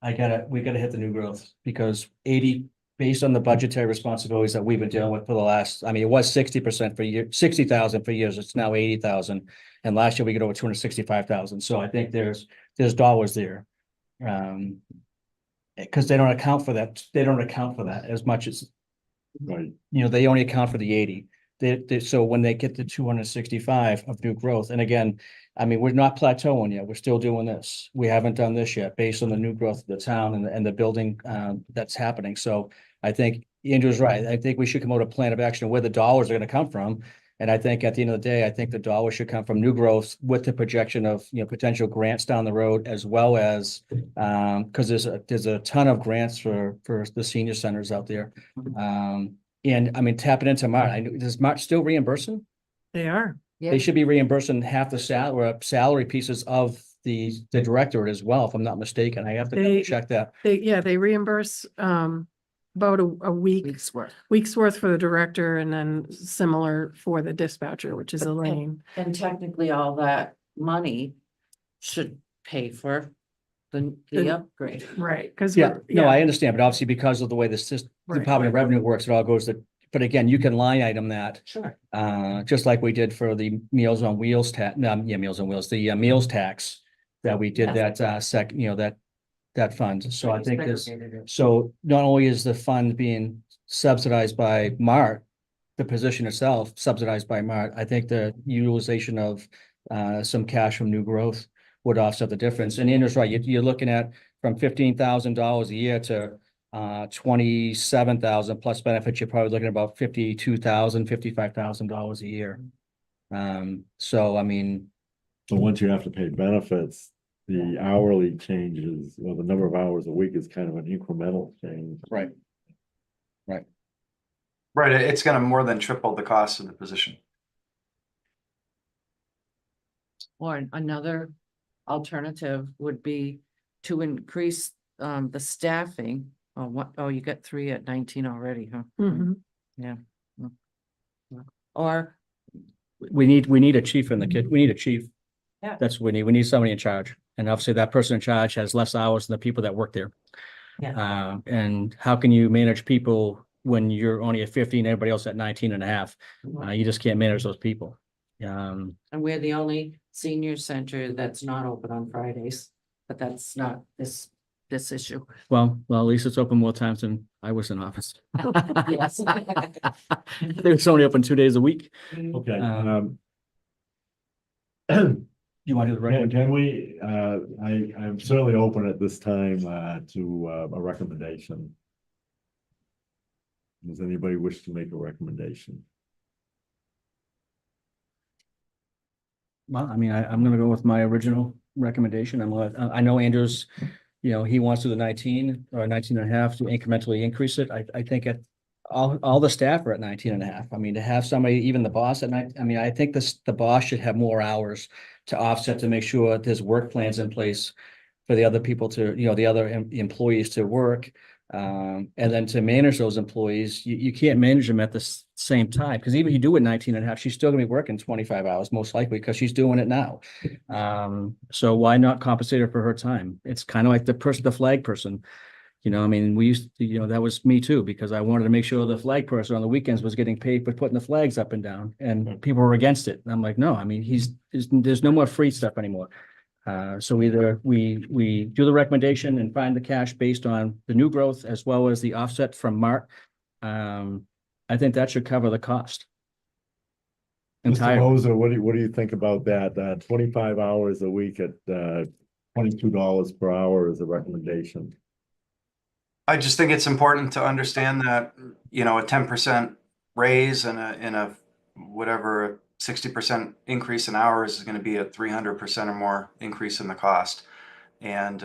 We gotta hit the new growth because 80, based on the budgetary responsibilities that we've been dealing with for the last, I mean, it was 60% for year, 60,000 for years, it's now 80,000. And last year we got over 265,000. So I think there's dollars there. Because they don't account for that. They don't account for that as much as, Right, they only account for the 80. So when they get to 265 of new growth, and again, I mean, we're not plateauing yet. We're still doing this. We haven't done this yet based on the new growth of the town and the building that's happening. So I think Andrew's right. I think we should come out with a plan of action of where the dollars are going to come from. And I think at the end of the day, I think the dollars should come from new growth with the projection of, potential grants down the road, as well as, because there's a ton of grants for the senior centers out there. And I mean, tapping into Mart, does Mart still reimbursing? They are. Yeah. They should be reimbursing half the salary pieces of the director as well, if I'm not mistaken. I have to They- check that. They reimburse, about a Weeks worth. week's worth for the director and then similar for the dispatcher, which is But- Elaine. And technically, all that money should pay for the The- upgrade. Right, because. Yeah, no, I understand, but obviously because of the way the system, Right. Department of Revenue works, it all goes to, but again, you can line item that. Sure. Just like we did for the Meals on Wheels Meals on Wheels, the meals tax. That we did Yes. that, that fund. So I think this, Segregated it. so not only is the fund being subsidized by MART. The position itself subsidized by MART, I think the utilization of some cash from new growth would offset the difference. And Andrew's right, you're looking at from $15,000 a year to 27,000 plus benefits, you're probably looking at about $55,000 a year. So I mean, So once you have to pay benefits, the hourly changes, well, the number of hours a week is kind of an incremental change. right, Right, it's gonna more than triple the cost of the position. Or another alternative would be to increase the staffing. Oh, what, oh, you got 3 at 19 already, huh? Mhm. Or, we need a chief in the kid, we need a chief. Yeah. That's what we need somebody in charge, and obviously that person in charge has less hours than the people that work there. And how can you manage people when you're only at 15, everybody else at 19 and a half? You just can't manage those people. and we're the only senior center that's not open on Fridays, but that's not this issue. Well, at least it's open more times than I was in office. Yes. It's only open 2 days a week. Okay, You want to do the can we, I'm certainly open at this time, to, a recommendation. Does anybody wish to make a recommendation? Well, I mean, I'm gonna go with my original recommendation. I know Andrews, he wants to do the 19 or 19 and a half to incrementally increase it. I think all the staff are at 19 and a half. I mean, to have somebody, even the boss at night, I mean, I think the boss should have more hours to offset to make sure there's work plans in place for the other people to, the other employees to work. And then to manage those employees, you can't manage them at the same time, because even if you do it 19 and a half, she's still gonna be working 25 hours, most likely, because she's doing it now. So why not compensate her for her time? It's kind of like the flag person. I mean, we used to, that was me too, because I wanted to make sure the flag person on the weekends was getting paid for putting the flags up and down, and people were against it. And I'm like, no, I mean, there's no more free stuff anymore. So either we do the recommendation and find the cash based on the new growth as well as the offset from MART. I think that should cover the cost. Mr. Entire. Moser, what do you think about that? 25 hours a week at, $22 per hour is a recommendation. I just think it's important to understand that, a 10% raise and a whatever 60% increase in hours is going to be a 300% or more increase in the cost. And,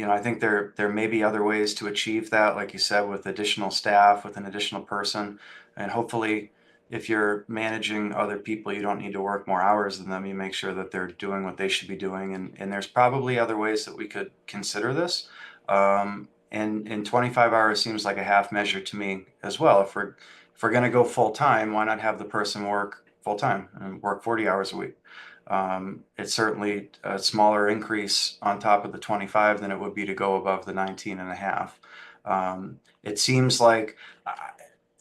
I think there may be other ways to achieve that, like you said, with additional staff, with an additional person. And hopefully, if you're managing other people, you don't need to work more hours than them. You make sure that they're doing what they should be doing. And there's probably other ways that we could consider this. And 25 hours seems like a half measure to me as well. If we're going to go full time, why not have the person work full time and work 40 hours a week? It's certainly a smaller increase on top of the 25 than it would be to go above the 19 and a half. It seems like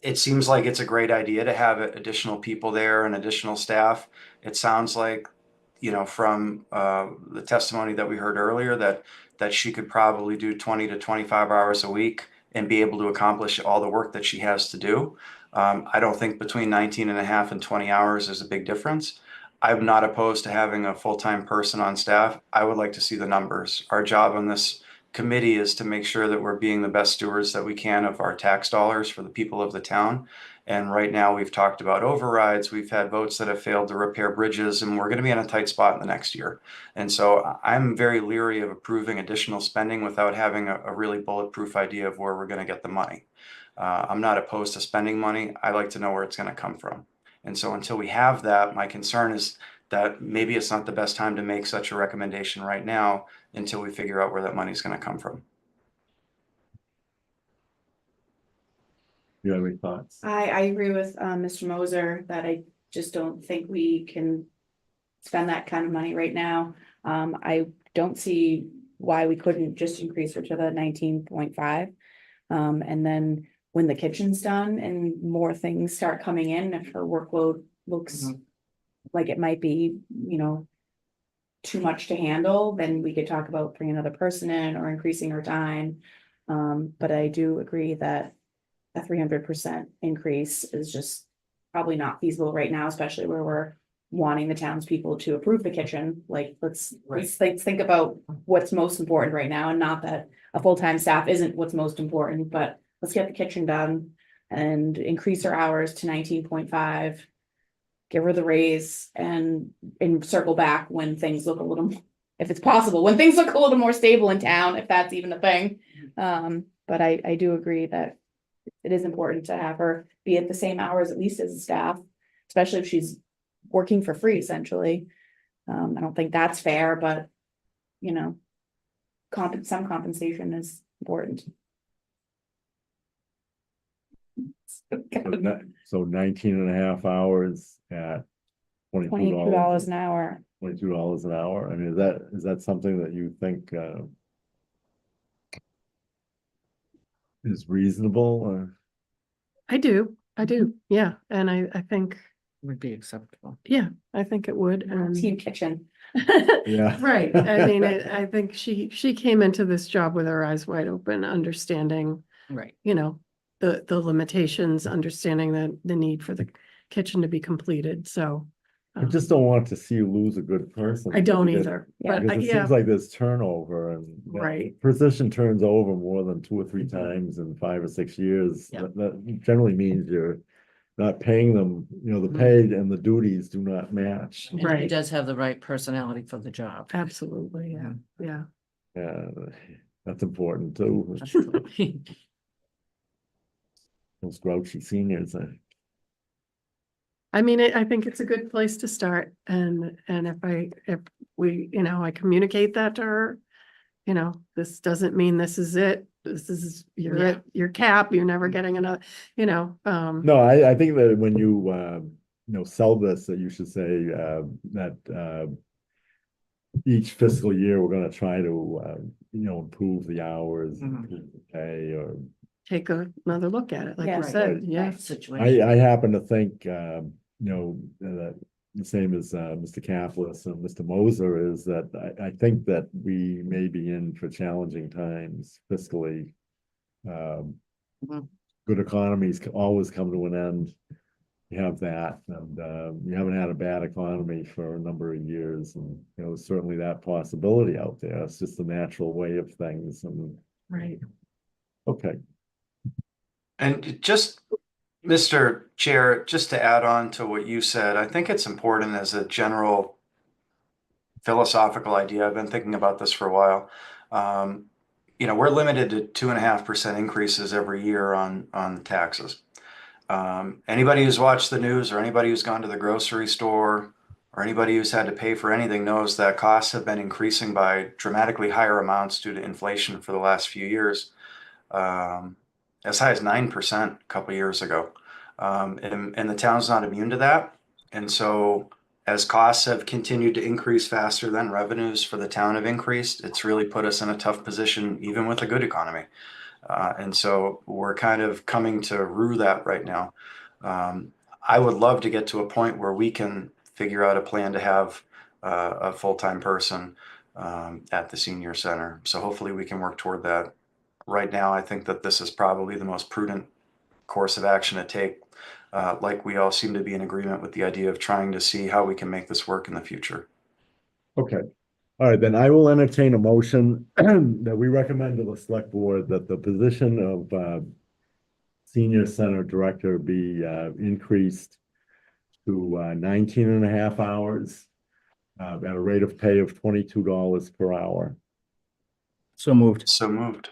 it's a great idea to have additional people there and additional staff. It sounds like, from the testimony that we heard earlier, that she could probably do 20 to 25 hours a week and be able to accomplish all the work that she has to do. I don't think between 19 and a half and 20 hours is a big difference. I'm not opposed to having a full-time person on staff. I would like to see the numbers. Our job on this committee is to make sure that we're being the best stewards that we can of our tax dollars for the people of the town. And right now we've talked about overrides. We've had votes that have failed to repair bridges, and we're going to be in a tight spot in the next year. And so I'm very leery of approving additional spending without having a really bulletproof idea of where we're going to get the money. I'm not opposed to spending money. I like to know where it's going to come from. And so until we have that, my concern is that maybe it's not the best time to make such a recommendation right now until we figure out where that money's gonna come from. You have any thoughts? I agree with, Mr. Moser that I just don't think we can spend that kind of money right now. I don't see why we couldn't just increase her to the 19.5. And then when the kitchen's done and more things start coming in, if her workload looks like it might be, too much to handle, then we could talk about bringing another person in or increasing her time. But I do agree that a 300% increase is just probably not feasible right now, especially where we're wanting the townspeople to approve the kitchen. Like, let's think about what's most important right now, and not that a full-time staff isn't what's most important, but let's get the kitchen done and increase her hours to 19.5. Give her the raise and circle back when things look a little, if it's possible, when things look a little more stable in town, if that's even a thing. But I do agree that it is important to have her be at the same hours, at least as a staff, especially if she's working for free, essentially. I don't think that's fair, but, some compensation is important. So 19.5 hours at $22 $22 an hour. $22 an hour. I mean, is that something that you think is reasonable or? I do, yeah, and I think, Would be acceptable. yeah, I think it would, and. Team kitchen. Yeah. Right, I mean, I think she came into this job with her eyes wide open, understanding, Right. the limitations, understanding the need for the kitchen to be be so. I just don't want to see you lose a good person. I don't because- either, Yeah. but Because it yeah, seems like there's turnover and. Right. Position turns over more than 2 or 3 times in 5 or 6 years. Yeah. That generally means you're not paying them, the pay and the duties do not match. And he Right. does have the right personality for the job. absolutely, yeah. Yeah, that's important too. Absolutely. Those grouchy seniors. I mean, I think it's a good place to start, and if we, I communicate that to her, this doesn't mean this is it, this is, you're Yeah. at your cap, you're never getting another, No, I think that when you, sell this, that you should say, that, each fiscal year, we're gonna try to, improve the hours, Mhm. improve the pay, or. take another look at it, like Yeah. you said, yeah. Situation. I happen to think, that the same as, Mr. Kaplis and Mr. Moser is that I think that we may be in for challenging times fiscally. Mhm. Good economies always come to an end. You have that, and, you haven't had a bad economy for a number of years, and, certainly that possibility out there. It's just the natural way of things, and, Right. okay. And just, Mr. Chair, just to add on to what you said, I think it's important as a general philosophical idea. I've been thinking about this for a while. We're limited to 2.5% increases every year on taxes. Anybody who's watched the news or anybody who's gone to the grocery store or anybody who's had to pay for anything knows that costs have been increasing by dramatically higher amounts due to inflation for the last few years. As high as 9% a couple of years ago. And the town's not immune to that. And so as costs have continued to increase faster than revenues for the town have increased, it's really put us in a tough position, even with a good economy. And so we're kind of coming to rue that right now. I would love to get to a point where we can figure out a plan to have a full-time person at the senior center. So hopefully we can work toward that. Right now, I think that this is probably the most prudent course of action to take. Like we all seem to be in agreement with the idea of trying to see how we can make this work in the future. Okay. All right, then I will entertain a motion that we recommend to the select board that the position of senior center director be increased to 19.5 hours at a rate of pay of $22 per hour. So moved. So moved.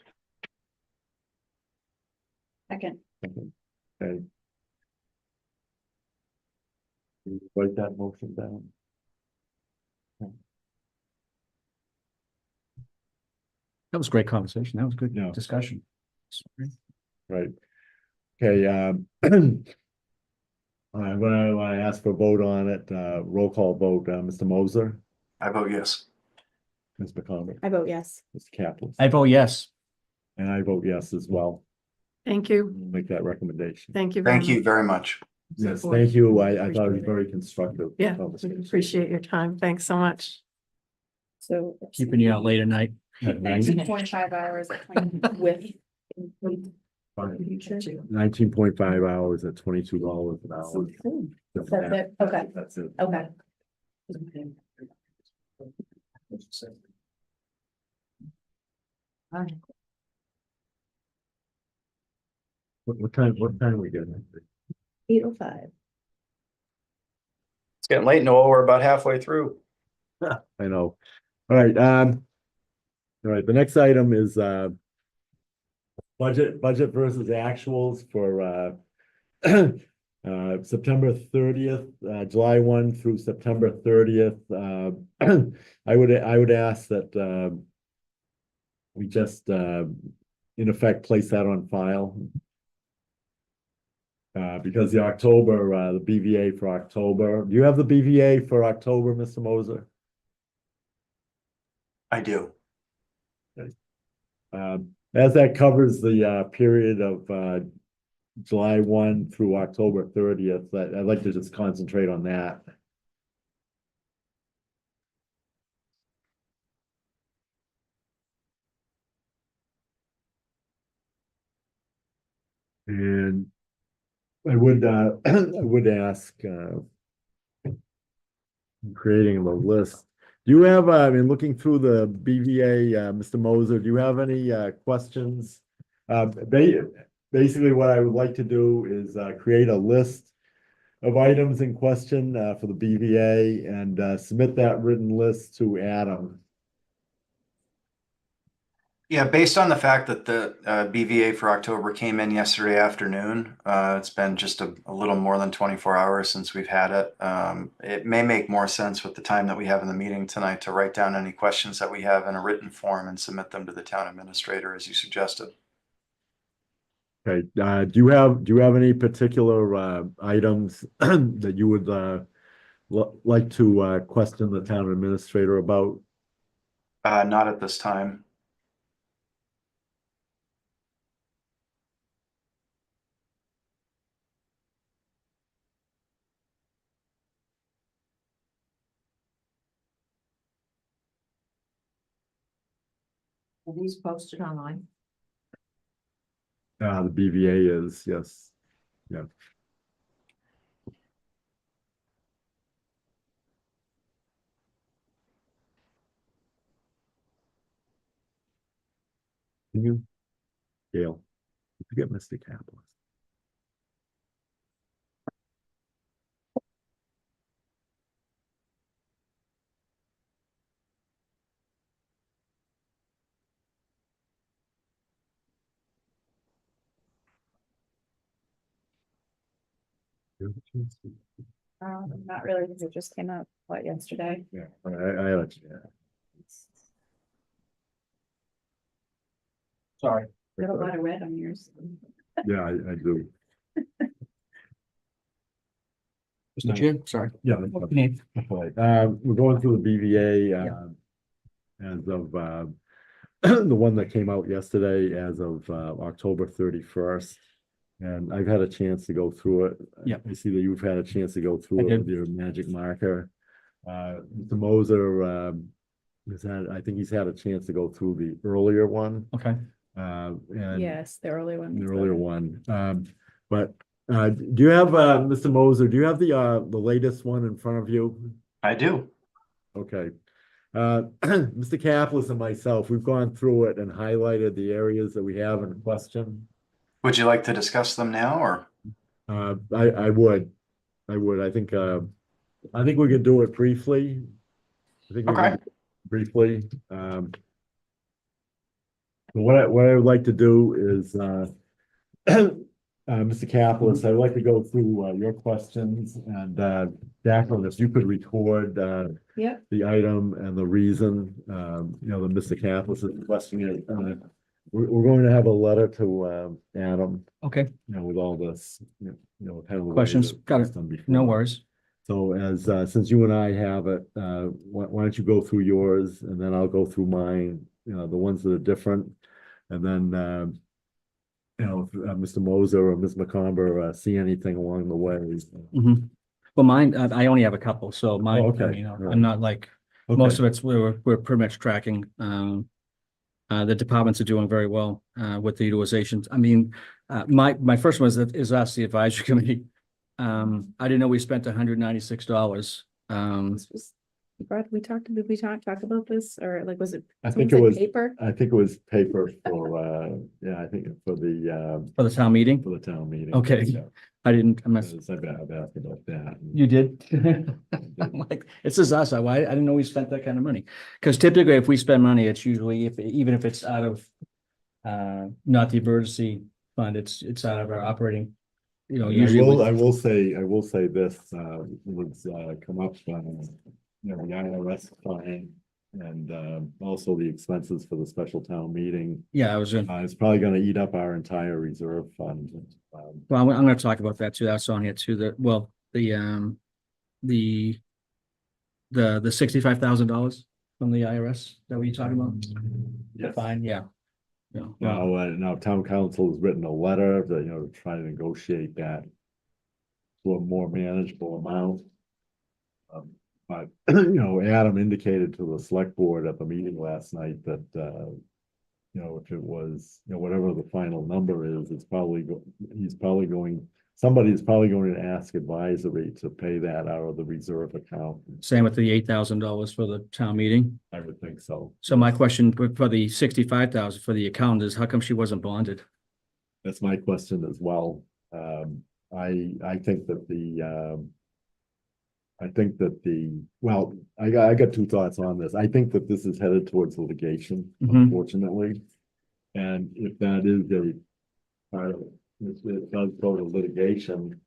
Second. Okay. Write that motion down. That was a great conversation. That was good Yeah. discussion. Right. Okay, I'm gonna ask for a vote on it, roll call vote, Mr. Moser, I vote yes. Ms. McComish, I vote yes. Mr. Kaplan. I vote yes. And I vote yes as well. Thank you. Make that recommendation. Thank you. very Thank you much. very much. Yes, Support. thank you. I thought it was Appreciate it. very constructive. Yeah, conversation. appreciate your time. Thanks so much. So. Keeping you out late at night. At 19.5 hours at 20 with. $19.5 hours at $22 an hour. That's it, okay, That's it. okay. What time are we getting? 8:05. It's getting late, Noel. We're about halfway through. I know. All right, the next item is, budget versus actuals for, September 30th, July 1 through September 30th. I would ask that, we just, in effect, place that on file. Because the October, the BvA for October, do you have the BvA for October, Mr. Moser? I do. As that covers the period of July 1 through October 30th, I'd like to just concentrate on that. And I would I would ask creating the list. Do you have, I mean, looking through the BvA, Mr. Moser, do you have any questions? Basically, what I would like to do is create a list of items in question for the BvA and submit that written list to Adam. Yeah, based on the fact that the BvA for October came in yesterday afternoon, it's been just a little more than 24 hours since we've had it. It may make more sense with the time that we have in the meeting tonight to write down any questions that we have in a written form and submit them to the town administrator as you suggested. Okay, do you have any particular items that you would like to question the town administrator about? Not at this time. Are these posted online? The BvA is, yes, yeah. Can you, Gail, forget Mr. Kaplan. Not really, because it just came out, yesterday? Yeah, I let you. Sorry. Got a lot of red on yours. Yeah, I do. Mr. Chair, sorry. Yeah. What's your name? We're going through the BvA, as of, the one that came out yesterday as of, October 31st. And I've had a chance to go through it. Yeah. I see that you've had a chance to go through I it did. with your magic marker. Mr. Moser, I think he's had a chance to go through the earlier one. Okay. And Yes, the early one. the earlier one. But do you have, Mr. Moser, do you have the latest one in front of you? I do. Okay. Mr. Kaplan and myself, we've gone through it and highlighted the areas that we have in question. Would you like to discuss them now or? I would. I think we could do it briefly. I think we Okay. can do it briefly. What I would like to do is Mr. Caplis, I'd like to go through your questions and Jacqueline, if you could record Yep. the item and the reason, that Mr. Caplis is questioning it. We're going to have a letter to Adam, Okay, with all this, kind of the way Questions? that Got it's it. done before. no worries. So since you and I have it, why don't you go through yours and then I'll go through mine, the ones that are different. And then, if Mr. Moser or Ms. McComber see anything along the way. Mhm. Well, mine, I only have a couple, so mine, Oh, okay. I mean, All right. I'm not like, most of it's, we're pretty much tracking. The departments are doing very well, with the utilizations. I mean, my first one is us, the advisory committee. I didn't know we spent $196. This was, did we talk about this, or like, was it? I someone think it said was- Paper? I think it was paper for, I think for For the town meeting? the town meeting. Okay. Yeah, I'm not, because I've asked about that. you did? I'm like, this is us. I didn't know we spent that kind of money. Because typically if we spend money, it's usually, even if it's out of, not the emergency fund, it's out of our operating, usually. I will say this, was, come up, the IRS fine and, also the expenses for the special town meeting. Yeah, I was, It's probably gonna eat up our entire reserve fund. well, I'm gonna talk about that too. That's on here too. The $65,000 from the IRS, that what you're talking about? Yes. Fine, yeah. Yeah, well, Now town council has written a letter that, to try to negotiate that to a more manageable amount. But, Adam indicated to the select board at the meeting last night that, if it was, whatever the final number is, somebody's probably going to ask advisory to pay that out of the reserve account. same with the $8,000 for the town meeting. I would think so. So my question for the 65,000 for the accountant is, how come she wasn't bonded? That's my question as well. I think that well, I got two thoughts on this. I think that this is headed towards litigation, Mhm. unfortunately. And if that is if it does go to litigation,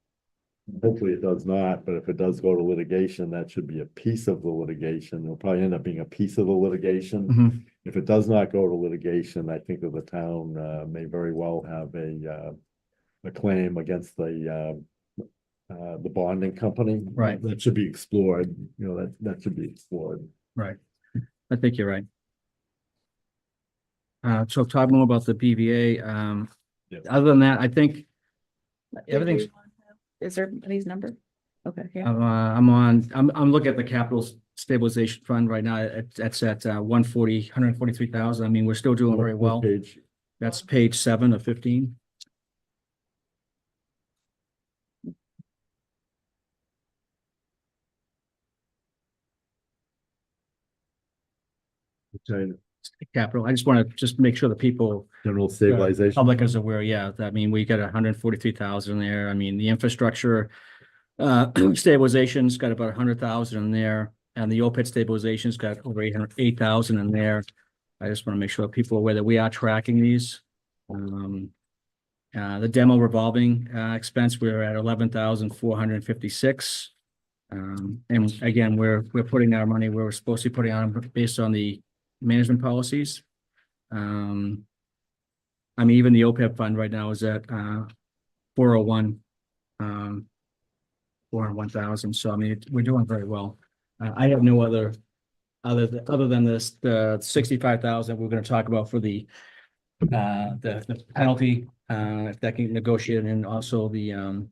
hopefully it does not, but if it does go to litigation, that should be a piece of the litigation. It'll probably end up being a piece of the litigation. Mhm. If it does not go to litigation, I think that the town may very well have a claim against the bonding company. Right. That should be explored, that should be explored. Right. I think you're right. So talk more about the BvA. Yes. Other than that, I think everything's, Is there these number? Okay, yeah. I'm looking at the capital stabilization fund right now. It's at 143,000. I mean, we're still doing very well. What page? That's page 7 of 15. Okay, Capital. I just want to just make sure the people, General the stabilization. public is aware. Yeah, I mean, we got 143,000 there. I mean, the infrastructure stabilization's got about 100,000 in there, and the OPEB stabilization's got over 8,000 in there. I just want to make sure people are aware that we are tracking these. The demo revolving expense, we're at 11,456. And again, we're putting our money where we're supposed to be putting on based on the management policies. I mean, even the OPEB fund right now is at 401. 401,000. So I mean, we're doing very well. I have no other than this, the 65,000 we're going to talk about for the penalty, if that can negotiate, and also the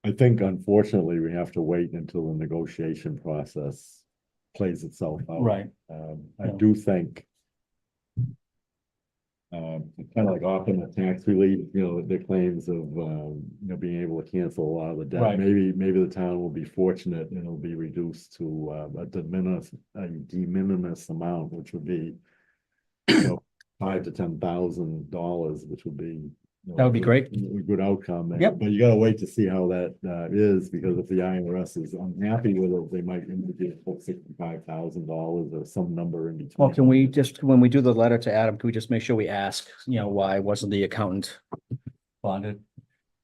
I think unfortunately, we have to wait until the negotiation process plays itself out. right. I do think kind of like often the tax relief, the claims of, being able to cancel a lot of the debt. Right. Maybe the town will be fortunate and it'll be reduced to a de minimis amount, which would be $5,000 to $10,000, which would be. That would be great. A good outcome. Yep. But you gotta wait to see how that is, because if the IRS is unhappy with it, they might indicate $65,000 or some number in between. Well, can we just, when we do the letter to Adam, can we just make sure we ask, why wasn't the accountant bonded?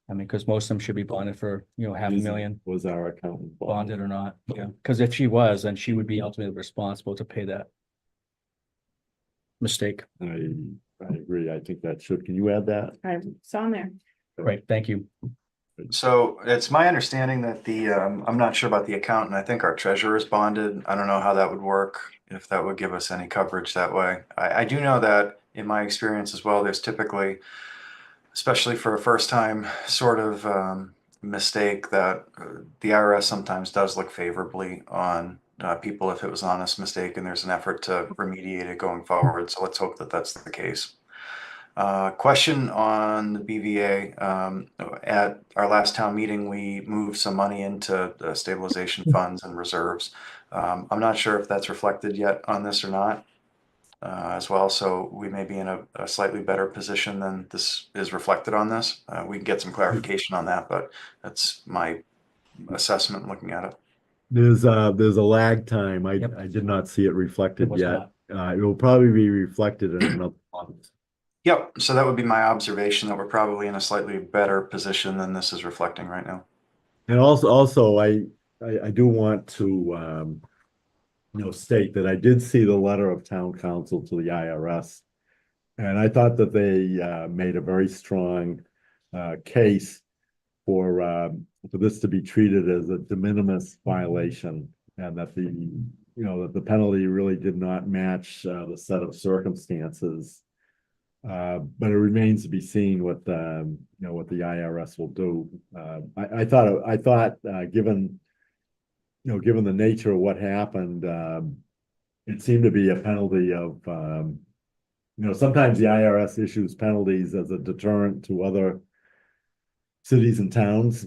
I mean, because most of them should be bonded for, half a million, Was our accountant. bonded or not, yeah. Because if she was, then she would be ultimately responsible to pay that mistake. I agree. I think that should, can you add that? It's on there. Great, thank you. So it's my understanding that I'm not sure about the accountant. I think our treasurer is bonded. I don't know how that would work, if that would give us any coverage that way. I do know that in my experience as well, there's typically, especially for a first time sort of mistake, that the IRS sometimes does look favorably on people if it was an honest mistake and there's an effort to remediate it going forward. So let's hope that that's the case. Question on the BvA. At our last town meeting, we moved some money into stabilization funds and reserves. I'm not sure if that's reflected yet on this or not as well. So we may be in a slightly better position than this is reflected on this. We can get some clarification on that, but that's my assessment looking at it. There's a lag time. Yep. I did not see it reflected It was yet. It will probably be reflected in another month. Yep. So that would be my observation, that we're probably in a slightly better position than this is reflecting right now. And also, I do want to, state that I did see the letter of town council to the IRS. And I thought that they made a very strong case for this to be treated as a de minimis violation, and that that the penalty really did not match the set of circumstances. But it remains to be seen what what the IRS will do. I thought given given the nature of what happened, it seemed to be a penalty of sometimes the IRS issues penalties as a deterrent to other cities and towns,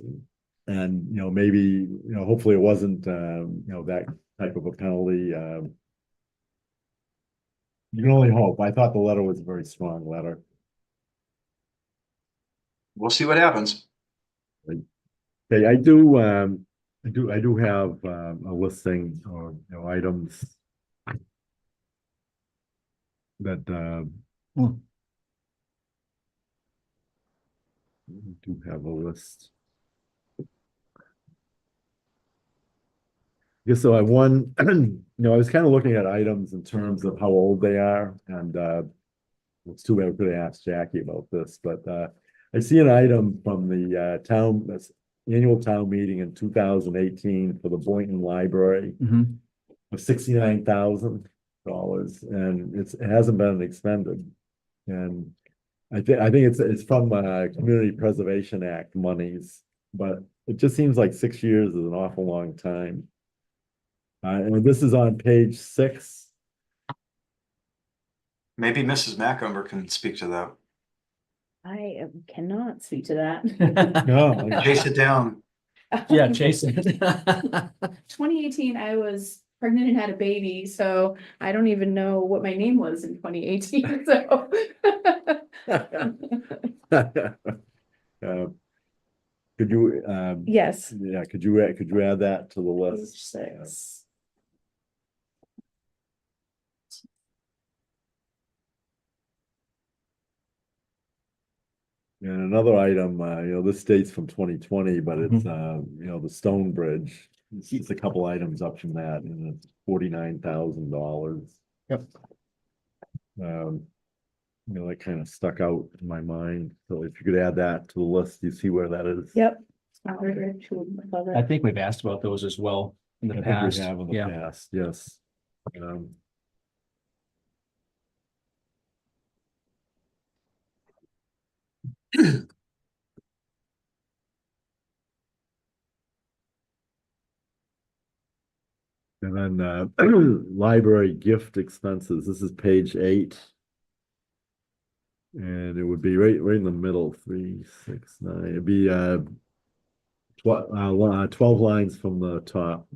and maybe hopefully it wasn't that type of a penalty. You can only hope. I thought the letter was a very strong letter. We'll see what happens. Okay, I do have a listing or items that I do have a list. Yes, so I I was kind of looking at items in terms of how old they are, and it's too bad I could have asked Jackie about this, but I see an item from the annual town meeting in 2018 for the Boynton Library Mhm. of $69,000, and it hasn't been expended. And I think it's from Community Preservation Act monies, but it just seems like 6 years is an awful long time. And this is on page 6. Maybe Mrs. Macumber can speak to that. I cannot speak to that. No, Chase it down. Yeah, Jason. 2018, I was pregnant and had a baby, so I don't even know what my name was in 2018, so. Could you, Yes. yeah, could you add that to the Page list? 6. And another item, this dates from 2020, but it's, the Stone Bridge. It's just a couple items up from that, and it's $49,000. Yep. That kind of stuck out in my mind. So if you could add that to the list, you see where that is? Yep. I think we've asked about those as well in the I think we past. have in the Yeah. past, yes. And then library gift expenses, this is page 8. And it would be right in the middle, 3, 6, 9, it'd be 12 lines from the top.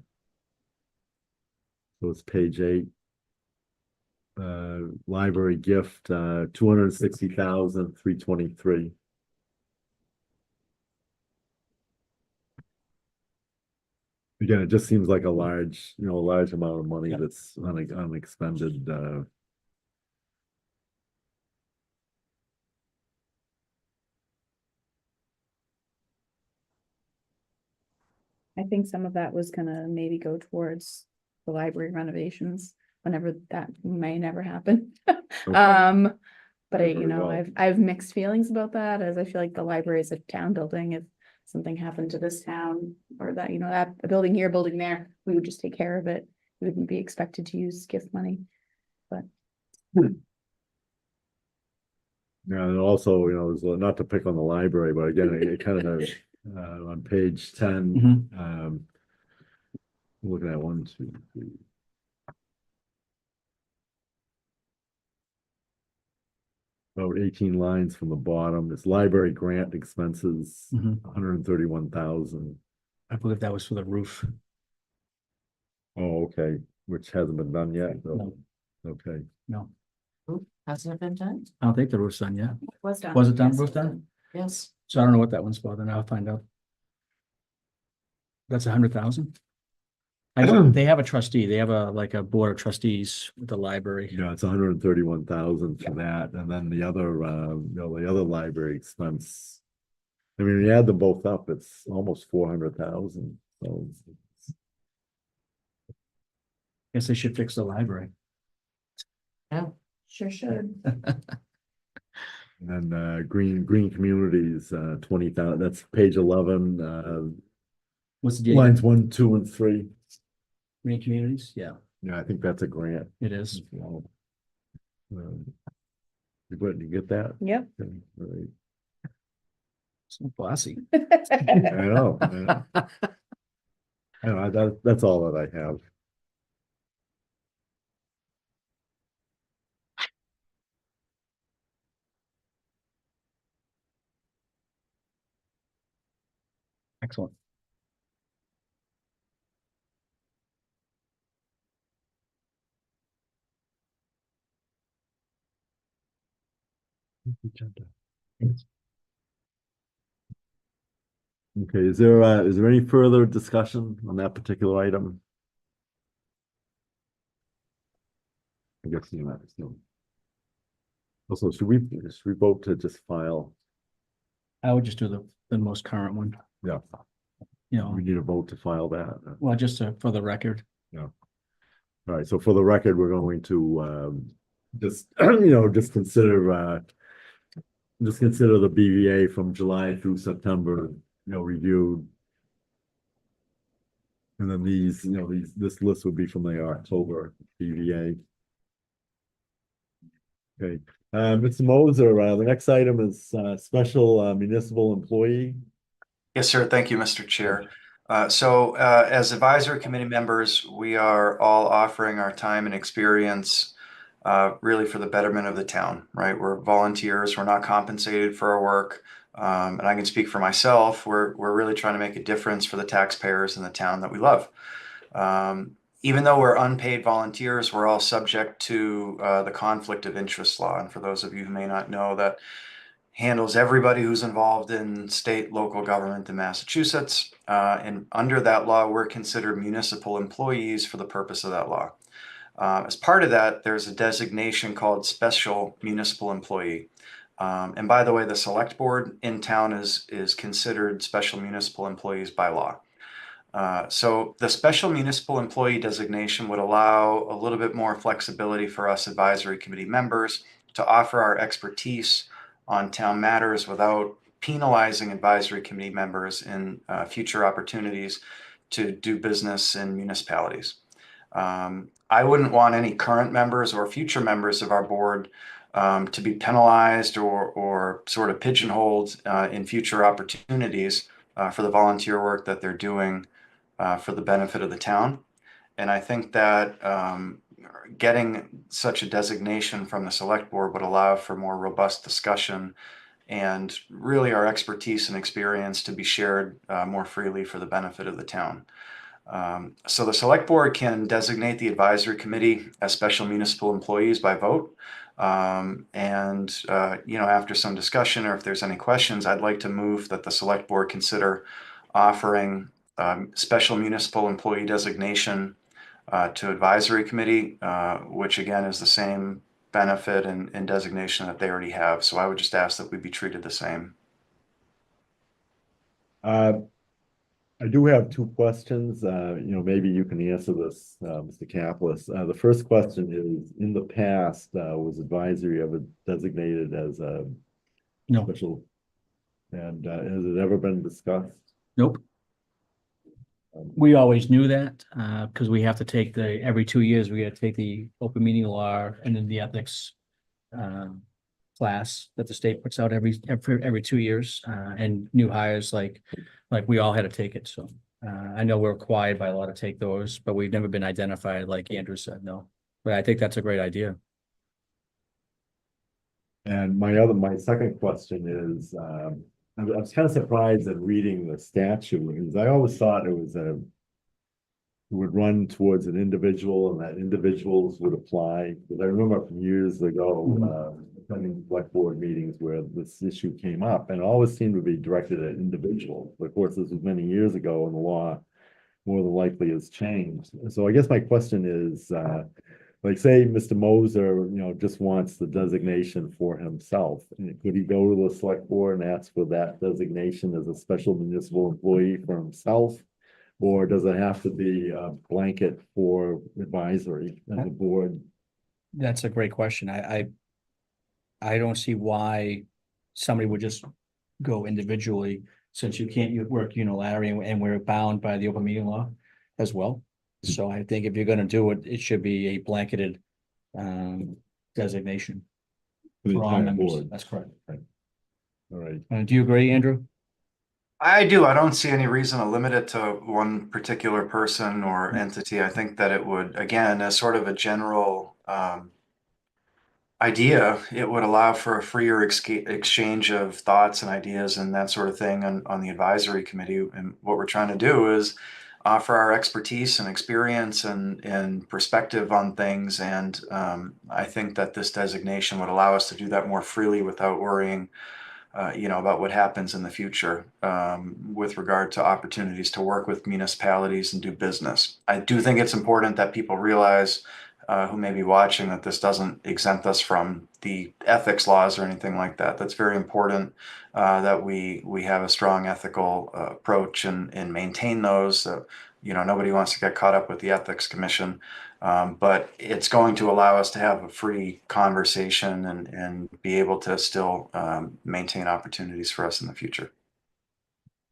So it's page 8. Library gift, 260,323. Again, it just seems like a large amount of money that's unexpended. I think some of that was gonna maybe go towards the library renovations, whenever that may never happen. But I, Very well. I've mixed feelings about that, as I feel like the library is a town building. If something happened to this town, or that, that a building here, building there, we would just take care of it. We wouldn't be expected to use gift money, but. Yeah, and also, there's not to pick on the library, but again, it kind of, on page 10, looking at 1, 2, 3. About 18 lines from the bottom, it's library grant expenses, Mhm. 131,000. I believe that was for the roof. Oh, okay, which hasn't been done yet, though. No. Okay. No, Hasn't it been done? I don't think the roof's done yet. Was done. Was it done, Yes. roof done? Yes. So I don't know what that one's for, then I'll find out. That's 100,000? I know they have a trustee, they have like a board of trustees with the library. Yeah, it's 131,000 for that, and then the other, the other library expense. I mean, when you add them both up, it's almost 400,000, so. Guess they should fix the library. Yeah. Sure should. And then, green communities, 20,000, that's page 11, What's the deal? lines 1, 2, and 3. Green communities? Yeah, Yeah, I think that's a grant. it is. Well, you get that? Yep. Okay, all right. So bossy. I know. That's all that I have. Excellent. Okay, is there any further discussion on that particular item? I guess no. Also, should we vote to just file? I would just do the most current one, Yeah, you know, we need a vote to file that. well, just for the record. All right, so for the record, we're going to just just consider the BvA from July through September, reviewed. And then this list would be from the October BvA. Okay, Mr. Moser, the next item is special municipal employee. Yes, sir. Thank you, Mr. Chair. As advisory committee members, we are all offering our time and experience really for the betterment of the town, right? We're volunteers, we're not compensated for our work. And I can speak for myself, we're really trying to make a difference for the taxpayers in the town that we love. Even though we're unpaid volunteers, we're all subject to the conflict of interest law. And for those of you who may not know, that handles everybody who's involved in state, local government in Massachusetts. And under that law, we're considered municipal employees for the purpose of that law. As part of that, there's a designation called special municipal employee. And by the way, the select board in town is considered special municipal employees by law. So the special municipal employee designation would allow a little bit more flexibility for us advisory committee members to offer our expertise on town matters without penalizing advisory committee members in future opportunities to do business in municipalities. I wouldn't want any current members or future members of our board to be penalized or sort of pigeonholed in future opportunities for the volunteer work that they're doing for the benefit of the town. And I think that getting such a designation from the select board would allow for more robust discussion and really our expertise and experience to be shared more freely for the benefit of the town. So the select board can designate the advisory committee as special municipal employees by vote. After some discussion, or if there's any questions, I'd like to move that the select board consider offering special municipal employee designation to advisory committee, which again is the same benefit and designation that they already have. So I would just ask that we be treated the same. I do have two questions. Maybe you can answer this, Mr. Caplis. The first question is, in the past, was advisory ever designated as a No, special? And has it ever been discussed? nope. We always knew that, because we have to take every 2 years, we gotta take the open meeting law and then the ethics class that the state puts out every 2 years, and new hires, like we all had to take it, so. I know we're required by law to take those, but we've never been identified, like Andrew said, no. But I think that's a great idea. And my second question is, I was kind of surprised at reading the statute, because I always thought it would run towards an individual and that individuals would apply. Because I remember from years ago, attending select board meetings where this issue came up, and it always seemed to be directed at individuals. Of course, this was many years ago, and the law more than likely has changed. So I guess my question is, like, say Mr. Moser, just wants the designation for himself. And could he go to the select board and ask for that designation as a special municipal employee for himself? Or does it have to be a blanket for advisory as a board? That's a great question. I don't see why somebody would just go individually, since you can't work unilaterally, and we're bound by the open meeting law as well. So I think if you're gonna do it, it should be a blanketed designation For the for all entire members. board? That's correct. All right. Do you agree, Andrew? I do. I don't see any reason to limit it to one particular person or entity. I think that it would, again, as sort of a general idea, it would allow for a freer exchange of thoughts and ideas and that sort of thing on the advisory committee. And what we're trying to do is offer our expertise and experience and perspective on things. And I think that this designation would allow us to do that more freely without worrying about what happens in the future with regard to opportunities to work with municipalities and do business. I do think it's important that people realize who may be watching that this doesn't exempt us from the ethics laws or anything like that. That's very important that we have a strong ethical approach and maintain those. Nobody wants to get caught up with the ethics commission, but it's going to allow us to have a free conversation and be able to still maintain opportunities for us in the future.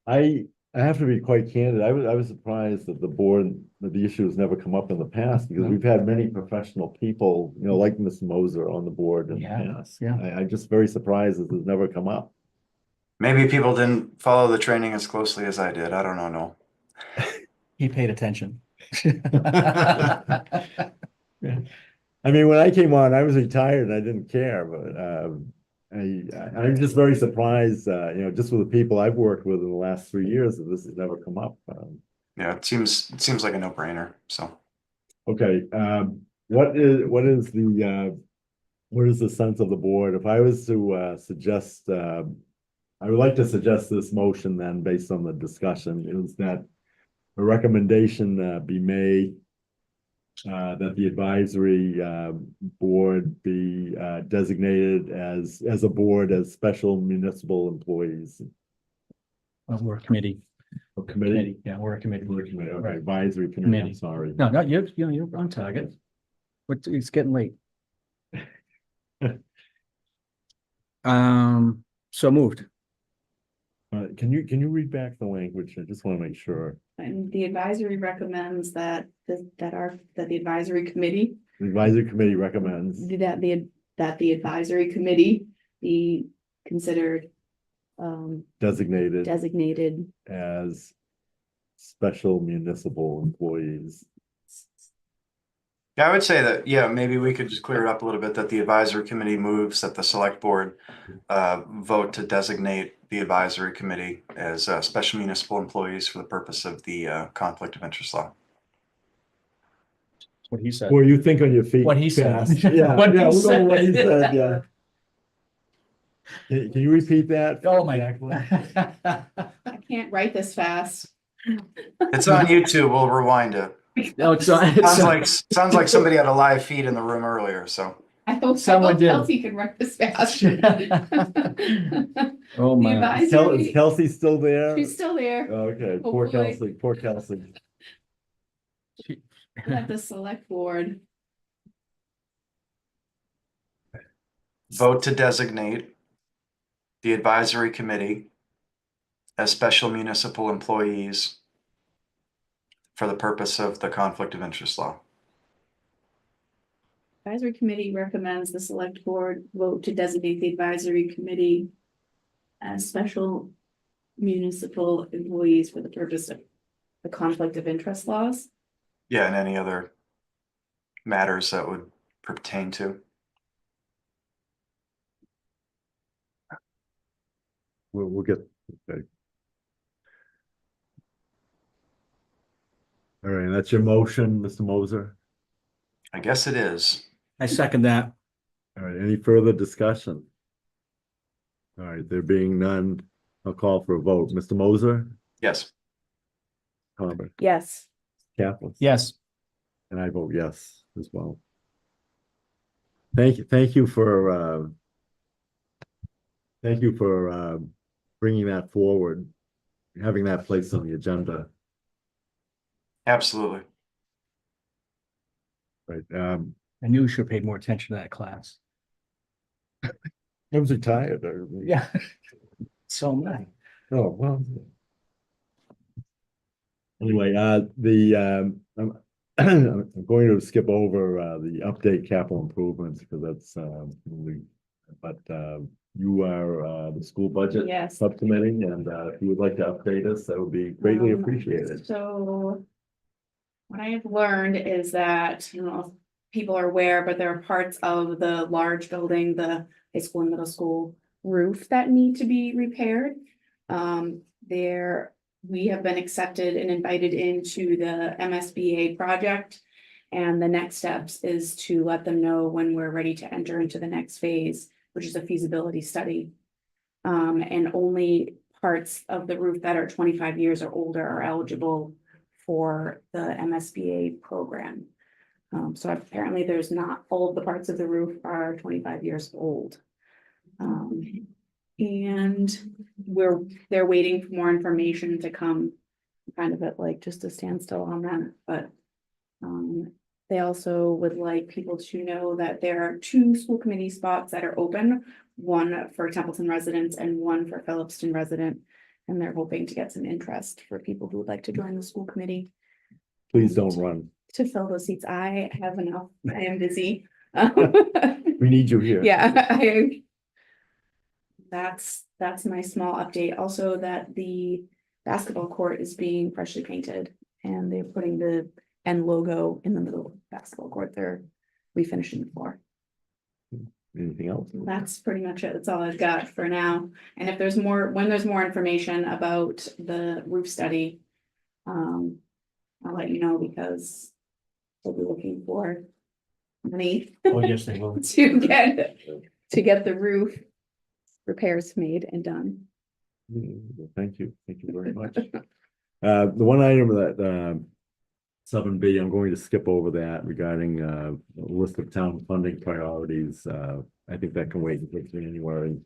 I have to be quite candid. I was surprised that the issue has never come up in the past, because we've had many professional people, like Ms. Moser on the board in the past. yeah. I'm just very surprised that it's never come up. Maybe people didn't follow the training as closely as I did. I don't know. No. He paid attention. I mean, when I came on, I was retired and I didn't care, but I'm just very surprised, just with the people I've worked with in the last 3 years, that this has never come up. Yeah, it seems like a no-brainer. So. Okay, what is the sense of the board? If I was to suggest, I would like to suggest this motion then, based on the discussion, is that a recommendation be made that the advisory board be designated as a board as special municipal employees. We're a committee. A committee? Yeah, we're a committee. We're a committee, okay, Right. advisory committee, I'm Committee. sorry. No, not you, you're on target. But it's getting late. So moved. Can you read back the language? I just want to make sure. And the advisory recommends that the advisory committee, The advisory committee recommends that the advisory committee be considered designated designated. as special municipal employees. Yeah, I would say that, maybe we could just clear it up a little bit, that the advisory committee moves that the select board vote to designate the advisory committee as special municipal employees for the purpose of the conflict of interest law. That's what he said. Well, you think on your feet. What he said. fast. Yeah, What he yeah, we'll go with what he said. said, yeah. Can you repeat that? Oh, my. I can't write this fast. It's on YouTube. We'll rewind it. No, it's Sounds like somebody had a live feed in the room earlier. So I hope Someone did. Kelsey can write this fast. Oh, The my. Is advisory, Kelsey still there? she's still there. Okay, poor Hopefully. Kelsey, poor Kelsey. At the select board. Vote to designate the advisory committee as special municipal employees for the purpose of the conflict of interest law. Advisory committee recommends the select board vote to designate the advisory committee as special municipal employees for the purpose of the conflict of interest laws. Yeah, and any other matters that would pertain to. We'll get, okay. All right, that's your motion, Mr. Moser. I guess it is. I second that. All right, any further discussion? All right, there being none, I'll call for a vote. Mr. Moser, Yes. Conrad, Yes. Kaplan. Yes. And I vote yes as well. Thank you for bringing that forward, having that placed on the agenda. Absolutely. Right, I knew you should have paid more attention to that class. I was retired. Yeah. So am I. Oh, well. Anyway, I'm I'm going to skip over the update capital improvements because that's you are the school budget Yes. subcommittee, and if you would like to update us, that would be greatly appreciated. So what I have learned is that, I don't know if people are aware, but there are parts of the large building, the high school and middle school roof that need to be repaired. We have been accepted and invited into the MSBA project. And the next steps is to let them know when we're ready to enter into the next phase, which is a feasibility study. And only parts of the roof that are 25 years or older are eligible for the MSBA program. So apparently there's not, all of the parts of the roof are 25 years old. And they're waiting for more information to come, kind of at like just a standstill on that, but they also would like people to know that there are 2 school committee spots that are open, one for Templeton residents and one for Phillipston resident. And they're hoping to get some interest for people who would like to join the school committee. Please don't run. To fill those seats. I have enough. I am busy. We need you here. Yeah, that's my small update. Also that the basketball court is being freshly painted and they're putting the N logo in the middle of the basketball court. They're refinishing the floor. Anything else? That's pretty much it. That's all I've got for now. And if there's more, when there's more information about the roof study, I'll let you know because we'll be looking for money Oh, yes, they will. to get the roof repairs made and done. Thank you very much. The one item that 7B, I'm going to skip over that regarding a list of town funding priorities. I think that can wait until January.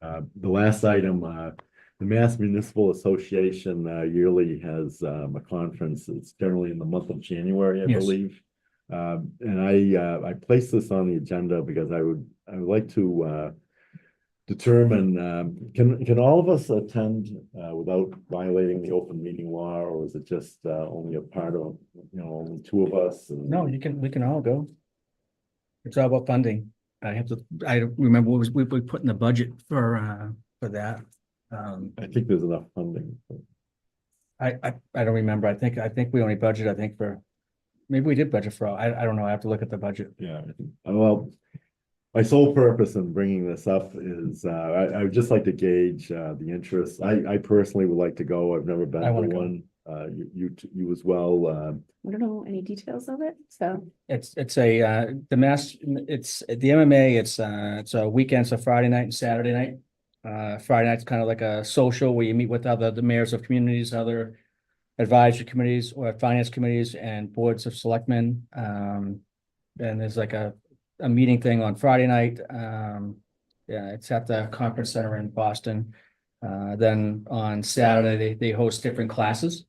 The last item, the Mass Municipal Association yearly has a conference. It's generally in the month of January, I Yes. believe. And I placed this on the agenda because I would like to determine, can all of us attend without violating the open meeting law, or is it just only a part of, only 2 of us? And- No, we can all go. It's all about funding. I remember what we put in the budget for that. I think there's enough funding. I don't remember. I think we only budget, maybe we did budget for all. I don't know. I have to look at the budget. Yeah, well, my sole purpose in bringing this up is I would just like to gauge the interest. I personally would like to go. I've never been I to wanna go. one. You as well. I don't know any details of it, so. It's the MMA, it's a weekend, so Friday night and Saturday night. Friday night's kind of like a social where you meet with the mayors of communities, other advisory committees or finance committees and boards of selectmen. And there's like a meeting thing on Friday night. It's at the conference center in Boston. Then on Saturday, they host different classes.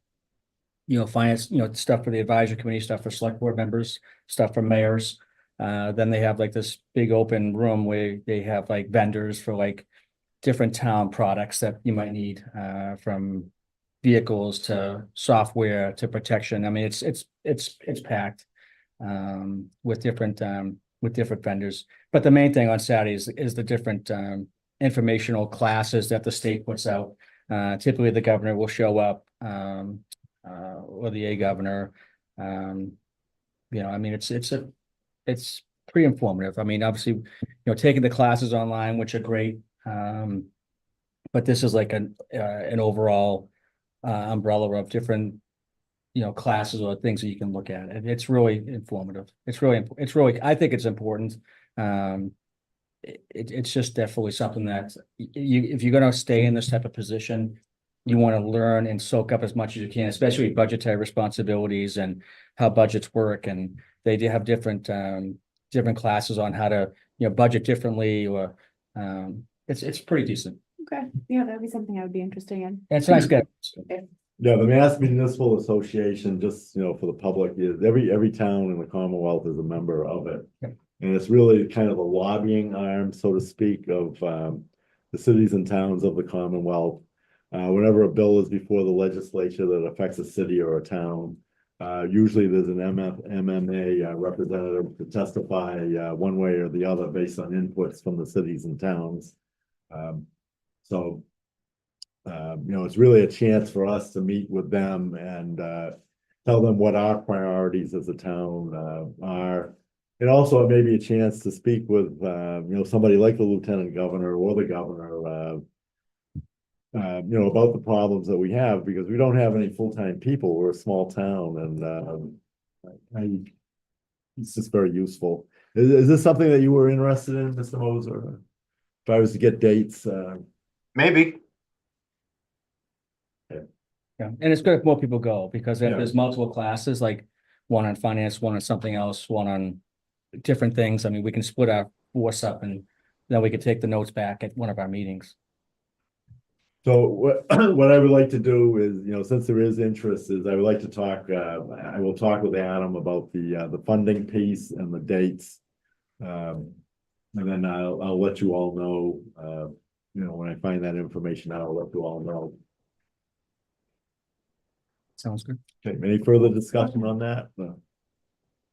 Finance, stuff for the advisory committee, stuff for select board members, stuff for mayors. Then they have like this big open room where they have like vendors for like different town products that you might need, from vehicles to software to protection. I mean, it's packed, with different vendors. But the main thing on Saturday is the different, informational classes that the state puts out. Typically the governor will show up, or the A governor. I mean, it's pretty informative. I mean, obviously, taking the classes online, which are great. But this is like an overall, umbrella of different, classes or things that you can look at. And it's really informative. It's really, I think it's important. It's just definitely something that if you're gonna stay in this type of position, you want to learn and soak up as much as you can, especially budgetary responsibilities and how budgets work. And they do have different classes on how to, budget differently, or, it's pretty decent. Okay, yeah, that'd be something I would be interested in. And it's nice, good. Yeah, the Mass Municipal Association, just, for the public, is every town in the Commonwealth is a member of it. Yep. And it's really kind of a lobbying arm, so to speak, of the cities and towns of the Commonwealth. Whenever a bill is before the legislature that affects a city or a town, usually there's an MMA representative to testify one way or the other based on inputs from the cities and towns. So it's really a chance for us to meet with them and tell them what our priorities as a town are. And also it may be a chance to speak with, somebody like the lieutenant governor or the governor, about the problems that we have, because we don't have any full-time people. We're a small town, and it's just very useful. Is this something that you were interested in, Mr. Moser? If I was to get dates, Maybe. Yeah, and it's good if more people go, because if Yeah. there's multiple classes, like one on finance, one on something else, one on different things. I mean, we can split our force up, and then we could take the notes back at one of our meetings. so what I would like to do is, since there is interest, is I would like to talk, I will talk with Adam about the funding piece and the dates. And then I'll let you all know, when I find that information out, I'll let you all know. Sounds good. Okay, any further discussion on that?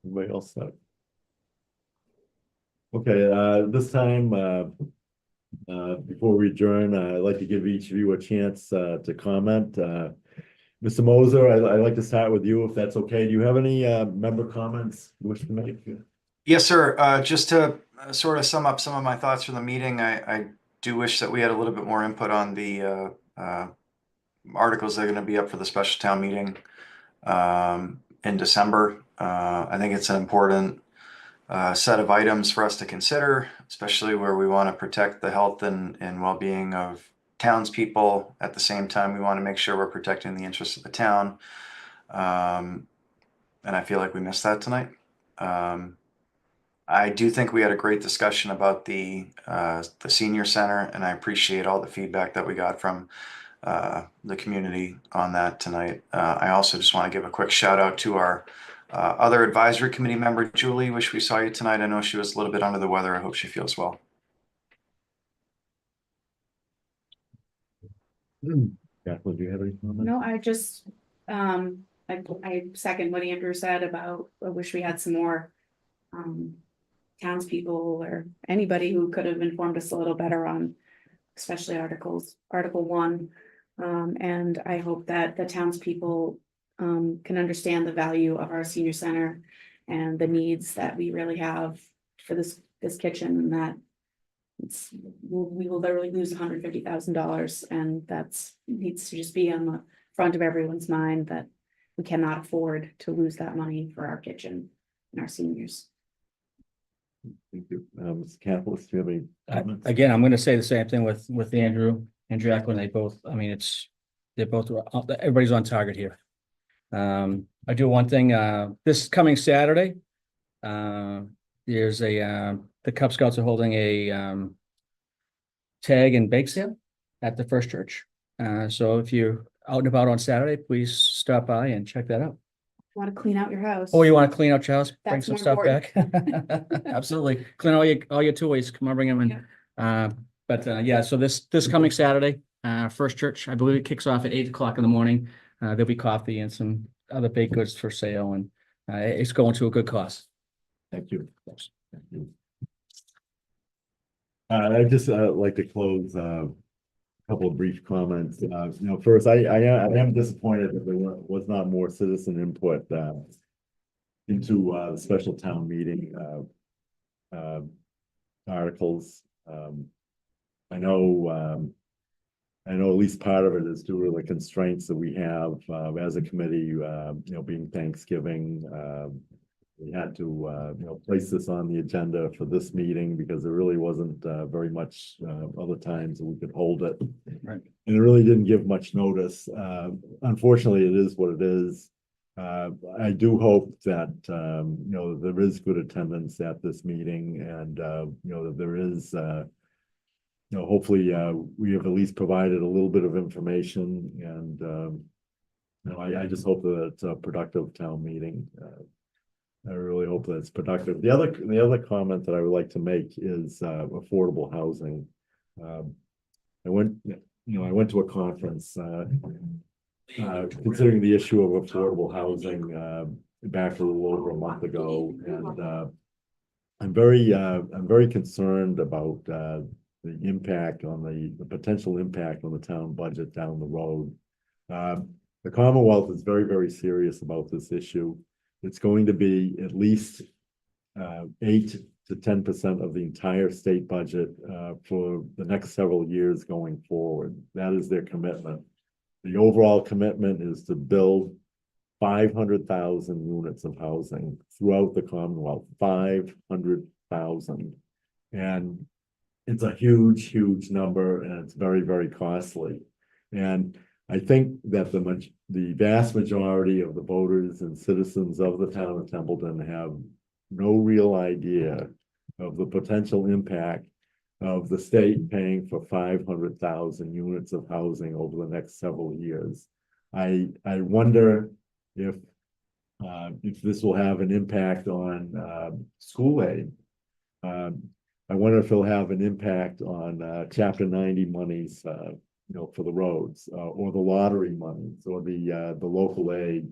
Anybody else? Okay, this time, before we adjourn, I'd like to give each of you a chance to comment. Mr. Moser, I'd like to start with you, if that's okay. Do you have any member comments you wish to make? Yes, sir. Just to sort of sum up some of my thoughts from the meeting, I do wish that we had a little bit more input on the articles that are going to be up for the special town meeting in December. I think it's an important set of items for us to consider, especially where we want to protect the health and well-being of townspeople. At the same time, we want to make sure we're protecting the interests of the town. And I feel like we missed that tonight. I do think we had a great discussion about the senior center, and I appreciate all the feedback that we got from the community on that tonight. I also just want to give a quick shout out to our other advisory committee member, Julie. Wish we saw you tonight. I know she was a little bit under the weather. I hope she feels well. Jacqueline, do you have any comments? No, I just, I second what Andrew said about, I wish we had some more townspeople or anybody who could have informed us a little better on, especially Article 1. And I hope that the townspeople can understand the value of our senior center and the needs that we really have for this kitchen, and that we will literally lose $150,000, and that's needs to just be on the front of everyone's mind, that we cannot afford to lose that money for our kitchen and our seniors. Thank you. Mr. Campos, do you have any comments? Again, I'm going to say the same thing with Andrew and Jacqueline. They both, I mean, they're both, everybody's on target here. I do one thing, this coming Saturday, there's the Cub Scouts are holding tag and bake sale at the First Church. So if you're out and about on Saturday, please stop by and check that out. Want to clean out your house? Oh, you want to clean out your house, bring That's some more stuff back? Absolutely. Clean all your toys. Come on, bring them in. Yeah, so this coming Saturday, First Church, I believe it kicks off at 8 o'clock in the morning. There'll be coffee and some other baked goods for sale, and it's going to a good cause. Thank you. Thank you. I'd just like to close a couple of brief comments. First, I am disappointed that there was not more citizen input into the special town meeting articles. I know at least part of it is due to the constraints that we have as a committee, being Thanksgiving. We had to, place this on the agenda for this meeting because there really wasn't very much other times that we could hold it. Right. And it really didn't give much notice. Unfortunately, it is what it is. I do hope that, there is good attendance at this meeting and, that there is, hopefully, we have at least provided a little bit of information and, I just hope that it's a productive town meeting. I really hope that it's productive. The other comment that I would like to make is affordable housing. I went to a conference considering the issue of affordable housing back a little over a month ago, and I'm very concerned about the impact on the potential impact on the town budget down the road. The Commonwealth is very, very serious about this issue. It's going to be at least 8 to 10% of the entire state budget for the next several years going forward. That is their commitment. The overall commitment is to build 500,000 units of housing throughout the Commonwealth, 500,000. And it's a huge, huge number and it's very, very costly. And I think that the vast majority of the voters and citizens of the town of Templeton have no real idea of the potential impact of the state paying for 500,000 units of housing over the next several years. I wonder if this will have an impact on school aid. I wonder if it'll have an impact on Chapter 90 monies, for the roads, or the lottery monies, or the local aid.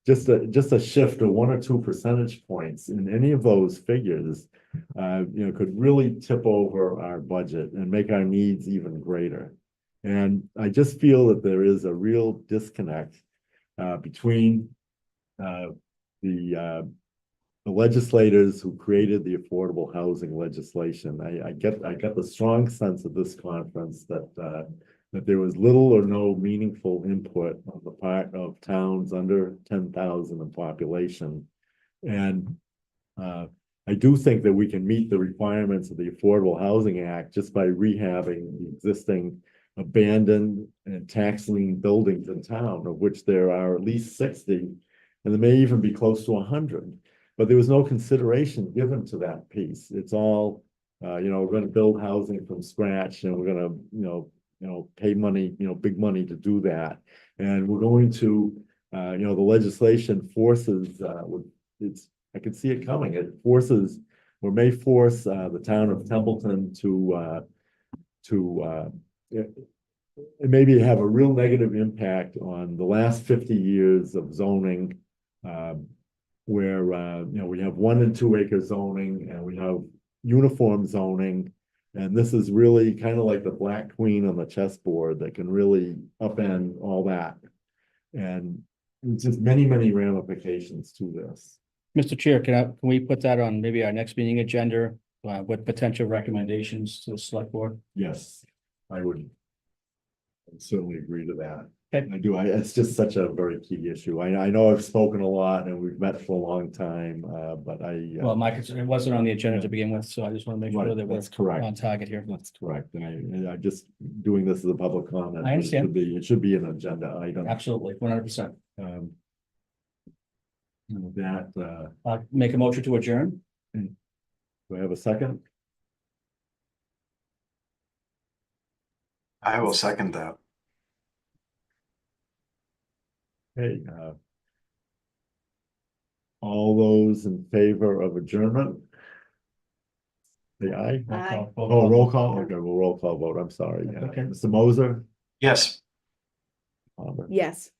Just a shift of 1 or 2 percentage points in any of those figures, could really tip over our budget and make our needs even greater. And I just feel that there is a real disconnect between the legislators who created the affordable housing legislation. I get the strong sense of this conference that there was little or no meaningful input on the part of towns under 10,000 in population. And I do think that we can meet the requirements of the Affordable Housing Act just by rehabbing the existing abandoned and tax lien buildings in town, of which there are at least 60, and there may even be close to 100. But there was no consideration given to that piece. It's all, we're going to build housing from scratch, and we're going to, pay money, big money to do that. And we're going to, the legislation forces, I can see it coming. It forces, or may force, the town of Templeton to maybe have a real negative impact on the last 50 years of zoning, where, we have 1 and 2 acre zoning, and we have uniform zoning. And this is really kind of like the black queen on the chessboard that can really upend all that. And it's just many, many ramifications to this. Mr. Chair, can we put that on maybe our next meeting agenda with potential recommendations to the select board? Yes, I would certainly agree to that. Okay. I do. It's just such a very key issue. I know I've spoken a lot and we've met for a long time, but Well, my concern, it wasn't on the agenda to begin with, so I just want to make sure Right, that we're that's correct. on target here. That's correct. And I just doing this as a public comment. I understand. It should be an agenda item. Absolutely, 100%. And with that, Make a motion to adjourn. do I have a second? I will second that. Hey, all those in favor of adjournment? Say aye. Aye. Oh, roll call, okay, well, roll call vote, I'm sorry. Okay. Mr. Moser? Yes. Palmer. Yes.